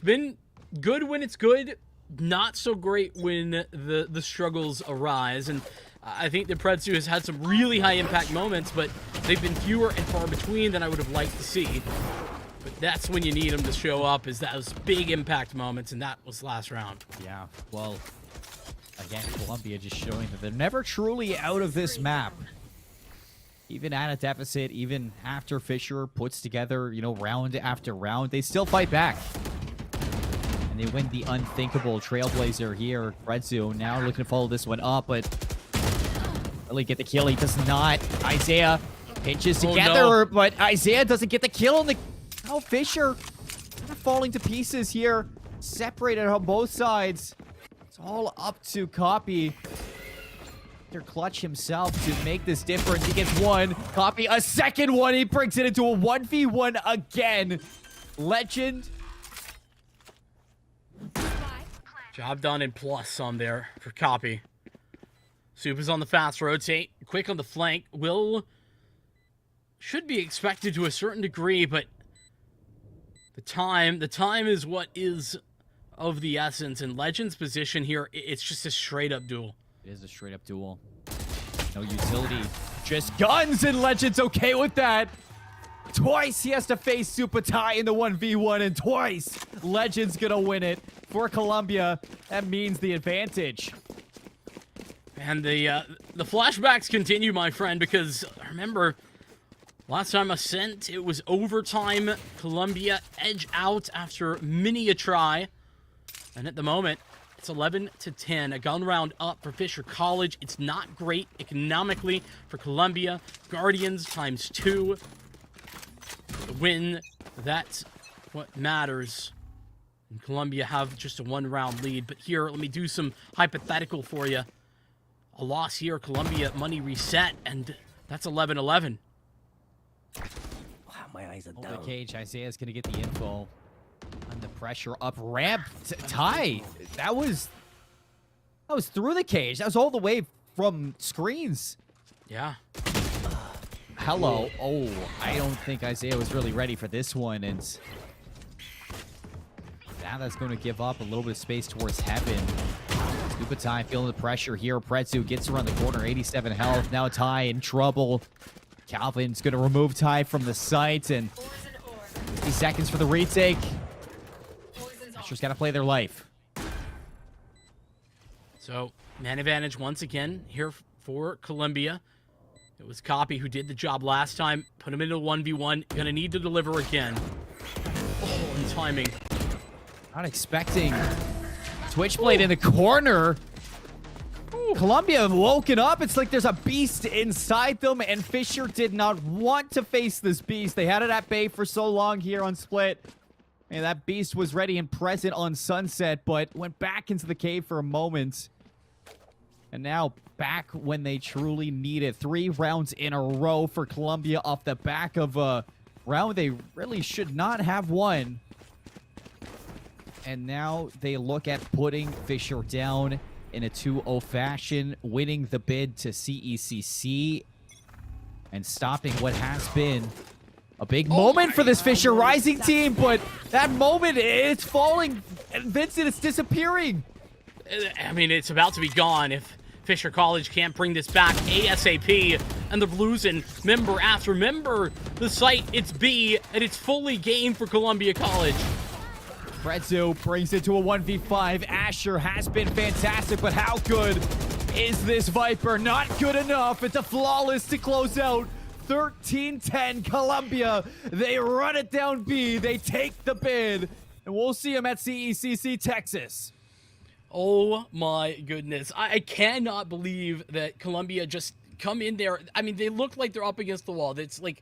been good when it's good, not so great when the struggles arise. And I think that Predzu has had some really high impact moments, but they've been fewer and far between than I would have liked to see. But that's when you need them to show up, is those big impact moments, and that was last round. Yeah, well, again, Columbia just showing that they're never truly out of this map. Even at a deficit, even after Fisher puts together, you know, round after round, they still fight back. And they win the unthinkable Trailblazer here. Predzu now looking to follow this one up, but really get the kill. He does not. Isaiah pinches together, but Isaiah doesn't get the kill on the... Oh, Fisher kind of falling to pieces here. Separated on both sides. It's all up to Copy. Clutch himself to make this difference. He gets one. Copy a second one. He brings it into a 1v1 again. Legend. Job done in plus on there for Copy. Soup is on the fast rotate. Quick on the flank. Should be expected to a certain degree, but the time is what is of the essence. And Legend's position here, it's just a straight up duel. It is a straight up duel. No utility. Just guns, and Legend's okay with that. Twice he has to face Supatai in the 1v1, and twice Legend's gonna win it. For Columbia, that means the advantage. And the flashbacks continue, my friend, because remember, last time Ascent, it was overtime. Columbia edge out after many a try. And at the moment, it's 11-10, a gun round up for Fisher College. It's not great economically for Columbia. Guardians ×2. The win that what matters. And Colombia have just a 1-round lead. But here, let me do some hypothetical for you. A loss here, Colombia money reset, and that's 11-11. Wow, my eyes are Over down. cage, Isaiah's going to get the info on the pressure up ramp. Ty, that was through the cage. That was all the way from screens. Yeah. Hello. Oh, I don't think Isaiah was really ready for this one. And now that's going to give up a little bit of space towards heaven. Scuba Ty feeling the pressure here. Pretzu gets around the corner, 87 health. Now Ty in trouble. Calvin's going to remove Ty from the site. And 50 seconds for the retake. Asher's got to play their life. So, man advantage once again here for Colombia. It was Copy who did the job last time. Put him into 1v1. Gonna need to deliver again. Oh, and timing. Not expecting Switchblade in the corner. Colombia woken up. It's like there's a beast inside them, and Fisher did not want to face this beast. They had it at bay for so long here on Split. And that beast was ready and present on Sunset, but went back into the cave for a moment. And now back when they truly need it. 3 rounds in a row for Colombia off the back of a round they really should not have won. And now they look at putting Fisher down in a 2-0 fashion, winning the bid to CECC and stopping what has been a big moment for this Fisher Rising team. But that moment, it's falling. And Vincent, it's disappearing. I mean, it's about to be gone if Fisher College can't bring this back ASAP. And they're losing member after member. The site, it's B, and it's fully game for Columbia College. Pretzu brings it to a 1v5. Asher has been fantastic, but how good is this Viper? Not good enough. It's a flawless to close out. 13-10 Columbia. They run it down B. They take the bid. And we'll see them at CECC Texas. Oh my goodness. I cannot believe that Columbia just come in there. I mean, they look like they're up against the wall. It's like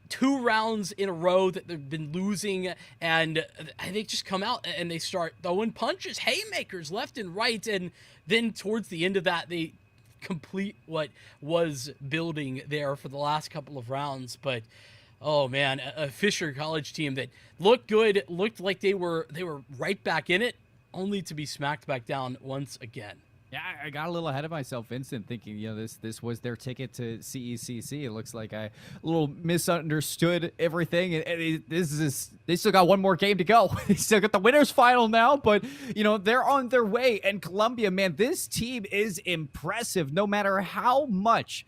2 rounds in a row that they've been losing, and they just come out and they start throwing punches, haymakers left and right, and then towards the end of that, they complete what was building there for the last couple of rounds. But oh man, a Fisher College team that looked good, looked like they were right back in it, only to be smacked back down once again. Yeah, I got a little ahead of myself, Vincent, thinking, you know, this was their ticket to CECC. It looks like I a little misunderstood everything. And they still got one more game to go. They still got the winners final now, but, you know, they're on their way. And Columbia, man, this team is impressive. No matter how much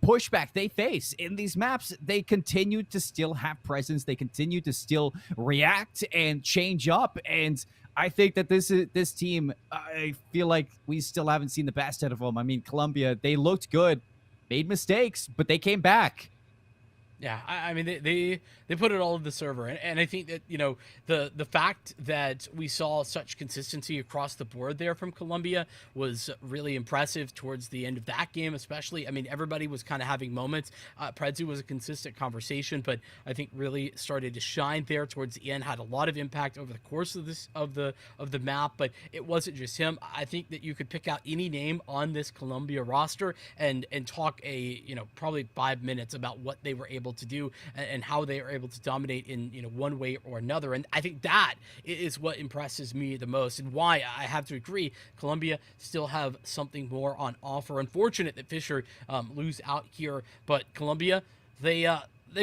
pushback they face in these maps, they continue to still have presence. They continue to still react and change up. And I think that this team, I feel like we still haven't seen the best out of them. I mean, Columbia, they looked good, made mistakes, but they came back. Yeah, I mean, they put it all in the server. And I think that, you know, the fact that we saw such consistency across the board there from Columbia was really impressive towards the end of that game, especially. I mean, everybody was kind of having moments. Pretzu was a consistent conversation, but I think really started to shine there towards the end, had a lot of impact over the course of the map, but it wasn't just him. I think that you could pick out any name on this Columbia roster and talk probably 5 minutes about what they were able to do and how they are able to dominate in one way or another. And I think that is what impresses me the most, and why I have to agree Columbia still have something more on offer. Unfortunate that Fisher lose out here, but Columbia, they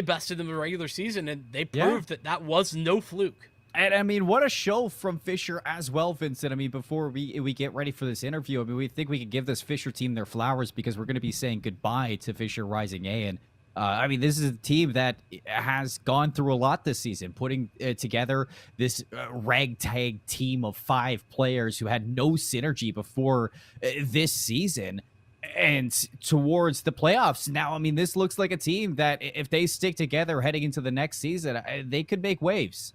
bested them in the regular season, and they proved that was no fluke. And I mean, what a show from Fisher as well, Vincent. I mean, before we get ready for this interview, I mean, we think we could give this Fisher team their flowers, because we're going to be saying goodbye to Fisher Rising A. And I mean, this is a team that has gone through a lot this season, putting together this ragtag team of 5 players who had no synergy before this season and towards the playoffs. Now, I mean, this looks like a team that if they stick together heading into the next season, they could make waves.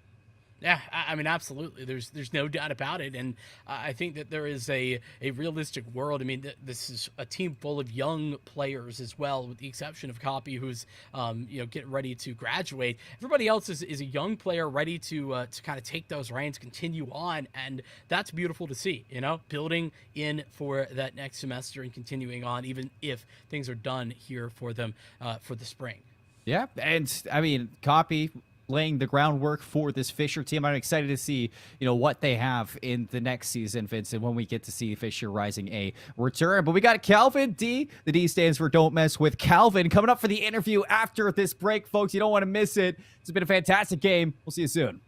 Yeah, I mean, absolutely. There's no doubt about it, and I think that there is a realistic world. I mean, this is a team full of young players as well, with the exception of Copy, who's getting ready to graduate. Everybody else is a young player ready to kind of take those reins, continue on, and that's beautiful to see. Building in for that next semester and continuing on, even if things are done here for them for the spring. Yeah, and I mean, Copy laying the groundwork for this Fisher team. I'm excited to see, what they have in the next season, Vincent, when we get to see Fisher Rising A return. But we got Calvin D. The D stands for Don't Mess with Calvin, coming up for the interview after this break, folks. You don't want to miss it. It's been a fantastic game. We'll see you soon.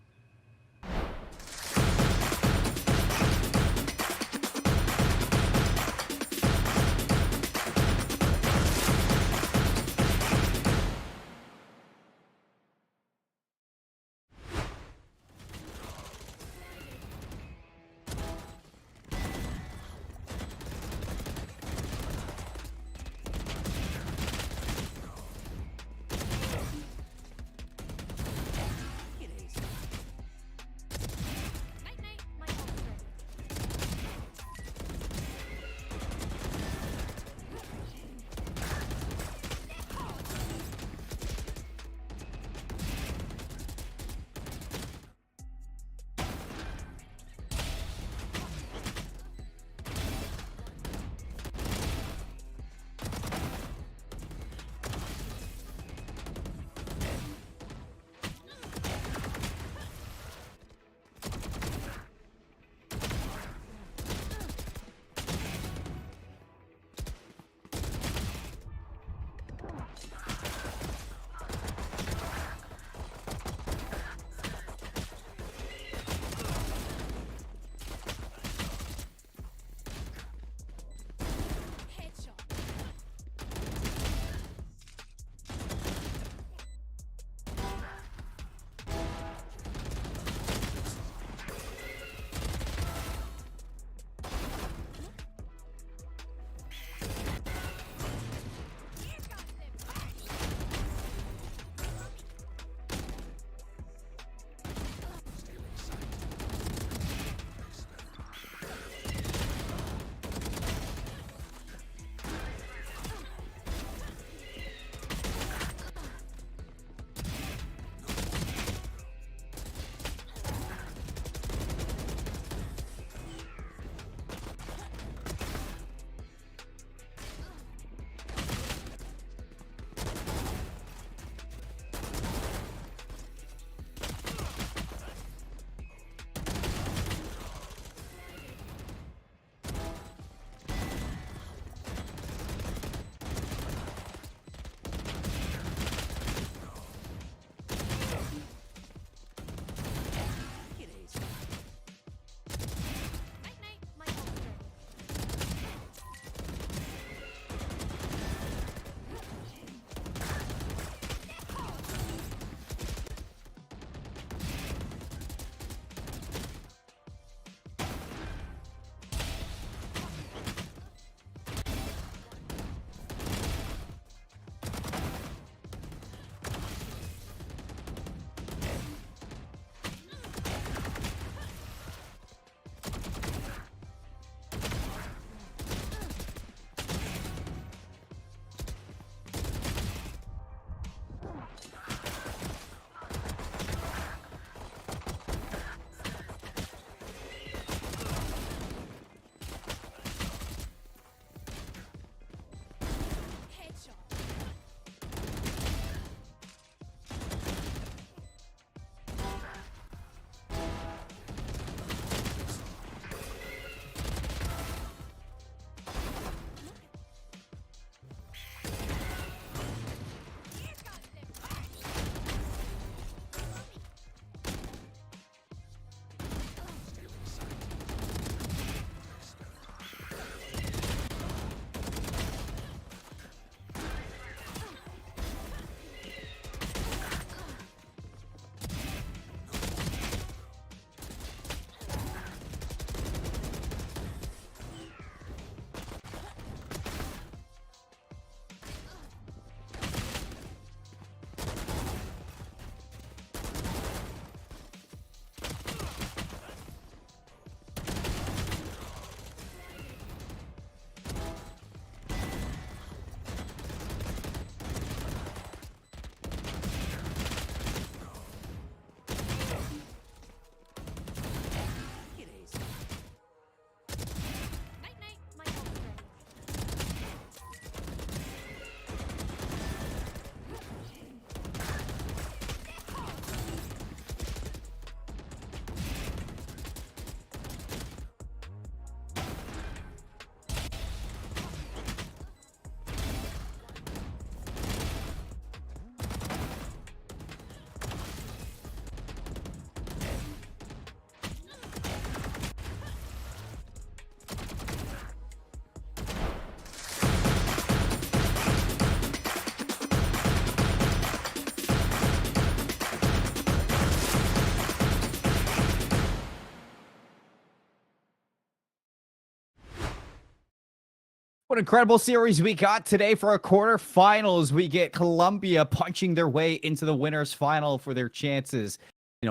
What incredible series we got today for our quarterfinals. We get Colombia punching their way into the winners final for their chances,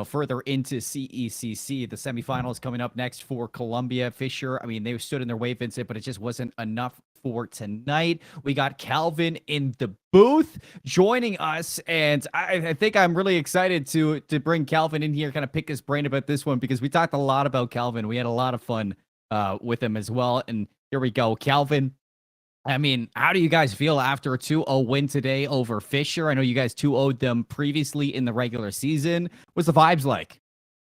further into CECC. The semifinals coming up next for Colombia. Fisher, I mean, they stood in their way, Vincent, but it just wasn't enough for tonight. We got Calvin in the booth joining us, and I think I'm really excited to bring Calvin in here, kind of pick his brain about this one, because we talked a lot about Calvin. We had a lot of fun with him as well, and here we go. Calvin, I mean, how do you guys feel after a 2-0 win today over Fisher? I know you guys 2-0'd them previously in the regular season. What's the vibes like?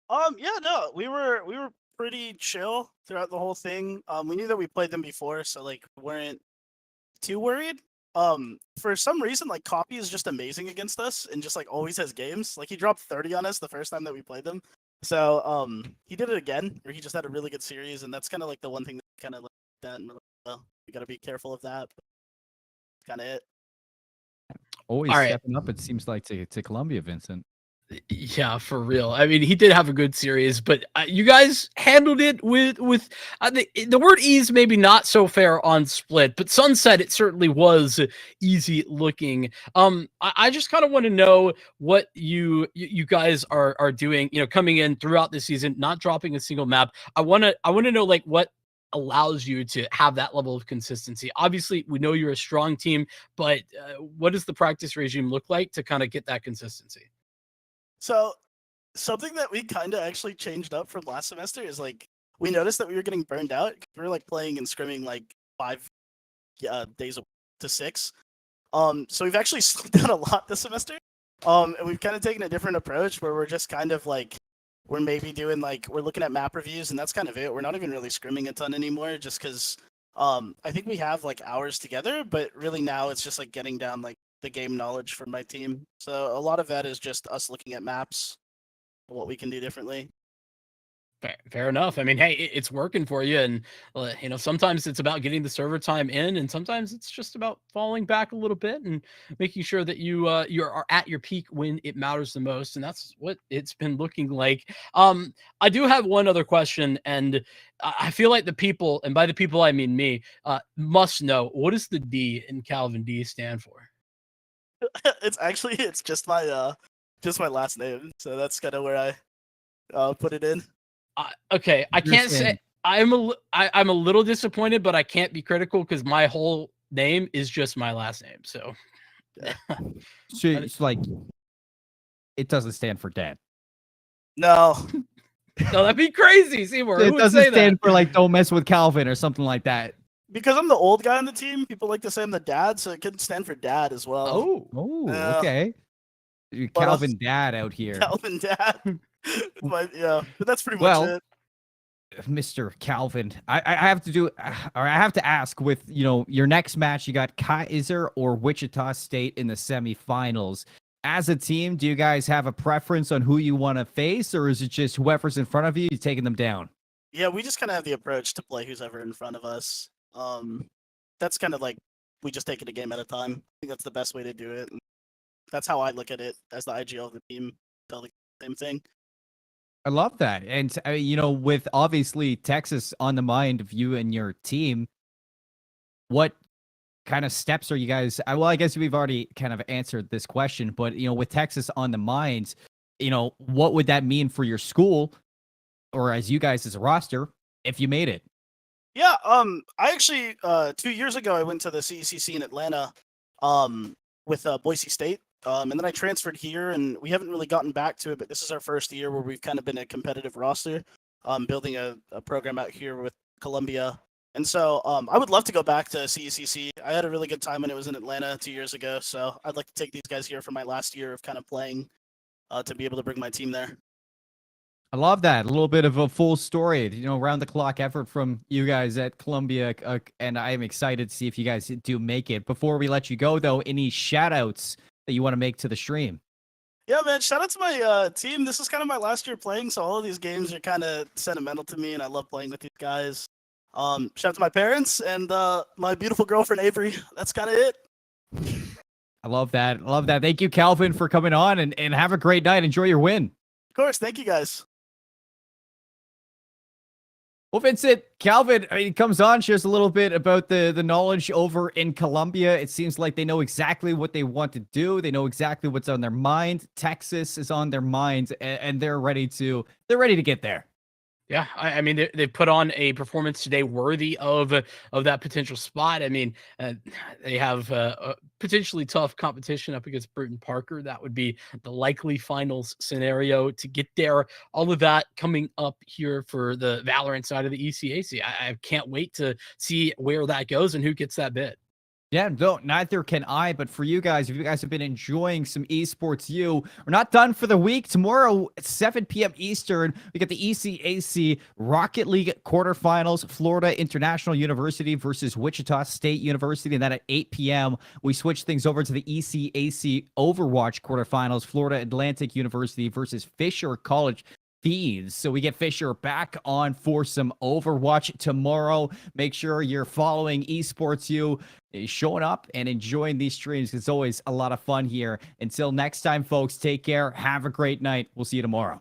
Yeah, no, we were pretty chill throughout the whole thing. We knew that we played them before, so like we weren't too worried. For some reason, like Copy is just amazing against us and just like always has games. Like he dropped 30 on us the first time that we played them. So he did it again, or he just had a really good series, and that's kind of like the one thing that kind of like that. And we gotta be careful of that. Kind of it. Always All right. stepping up, it seems like, to Colombia, Vincent. Yeah, for real. I mean, he did have a good series, but you guys handled it with the word ease, maybe not so fair on Split, but Sunset, it certainly was easy looking. I just kind of want to know what you guys are doing, coming in throughout the season, not dropping a single map. I want to know like what allows you to have that level of consistency. Obviously, we know you're a strong team, but what does the practice regime look like to kind of get that consistency? So something that we kind of actually changed up from last semester is like we noticed that we were getting burned out. We were like playing and scrimming like 5 days to 6. So we've actually slowed down a lot this semester. And we've kind of taken a different approach where we're just kind of like we're maybe doing like we're looking at map reviews, and that's kind of it. We're not even really scrimming a ton anymore, just because I think we have like hours together, but really now it's just like getting down like the game knowledge from my team. So a lot of that is just us looking at maps, what we can do differently. Fair enough. I mean, hey, it's working for you, and sometimes it's about getting the server time in, and sometimes it's just about falling back a little bit and making sure that you are at your peak when it matters the most, and that's what it's been looking like. I do have one other question, and I feel like the people, and by the people I mean me, must know, what does the D in Calvin D stand for? It's just my last name, so that's kind of where I put it in. Okay, I can't say I'm a little disappointed, but I can't be critical because my whole name is just my last name. So, Yeah. So it's like it doesn't stand for dad. No, no, that'd be crazy, Seymour. It Who would doesn't say stand that? for like don't mess with Calvin or something like that. because I'm the old guy on the team, people like to say I'm the dad, so it could stand for dad as well. Oh, Yeah. okay. Calvin dad out here. Calvin dad. But that's pretty much Well, it. Mr. Calvin, I have to do, or I have to ask, with your next match, you got Kaiser or Wichita State in the semifinals. As a team, do you guys have a preference on who you want to face, or is it just whoever's in front of you, you're taking them down? Yeah, we just kind of have the approach to play who's ever in front of us. That's kind of like we just take it a game at a time. I think that's the best way to do it. And that's how I look at it as the IGL of the team. Tell the same thing. I love that. And, with obviously Texas on the mind of you and your team, what kind of steps are you guys? Well, I guess we've already kind of answered this question, but, with Texas on the mind, what would that mean for your school or as you guys as a roster if you made it? Yeah, I actually 2 years ago I went to the CECC in Atlanta, with Boise State, and then I transferred here, and we haven't really gotten back to it. But this is our first year where we've kind of been a competitive roster, building a program out here with Columbia, and so I would love to go back to CECC. I had a really good time when it was in Atlanta 2 years ago, so I'd like to take these guys here for my last year of kind of playing, to be able to bring my team there. I love that. A little bit of a full story, round the clock effort from you guys at Columbia. And I am excited to see if you guys do make it. Before we let you go, though, any shout outs that you want to make to the stream? Yeah, man, shout out to my team. This is kind of my last year playing, so all of these games are kind of sentimental to me, and I love playing with these guys. Shout out to my parents and my beautiful girlfriend, Avery. That's kind of it. I love that. I love that. Thank you, Calvin, for coming on, and have a great night. Enjoy your win. Of course. Thank you, guys. Well, Vincent, Calvin, I mean, he comes on, shares a little bit about the knowledge over in Colombia. It seems like they know exactly what they want to do. They know exactly what's on their mind. Texas is on their minds, and they're ready to get there. Yeah, I mean they put on a performance today worthy of that potential spot. I mean, they have a potentially tough competition up against Burton Parker. That would be the likely finals scenario to get there. All of that coming up here for the Valorant side of the ECAC. I can't wait to see where that goes and who gets that bid. Yeah, no, neither can I. But for you guys, if you guys have been enjoying some esports, we're not done for the week. Tomorrow at 7 p.m. Eastern, we get the ECAC Rocket League quarterfinals, Florida International University versus Wichita State University. And then at 8 p.m., we switch things over to the ECAC Overwatch quarterfinals, Florida Atlantic University versus Fisher College Thieves. So we get Fisher back on for some Overwatch tomorrow. Make sure you're following Esports U, showing up and enjoying these streams. It's always a lot of fun here. Until next time, folks, take care. Have a great night. We'll see you tomorrow.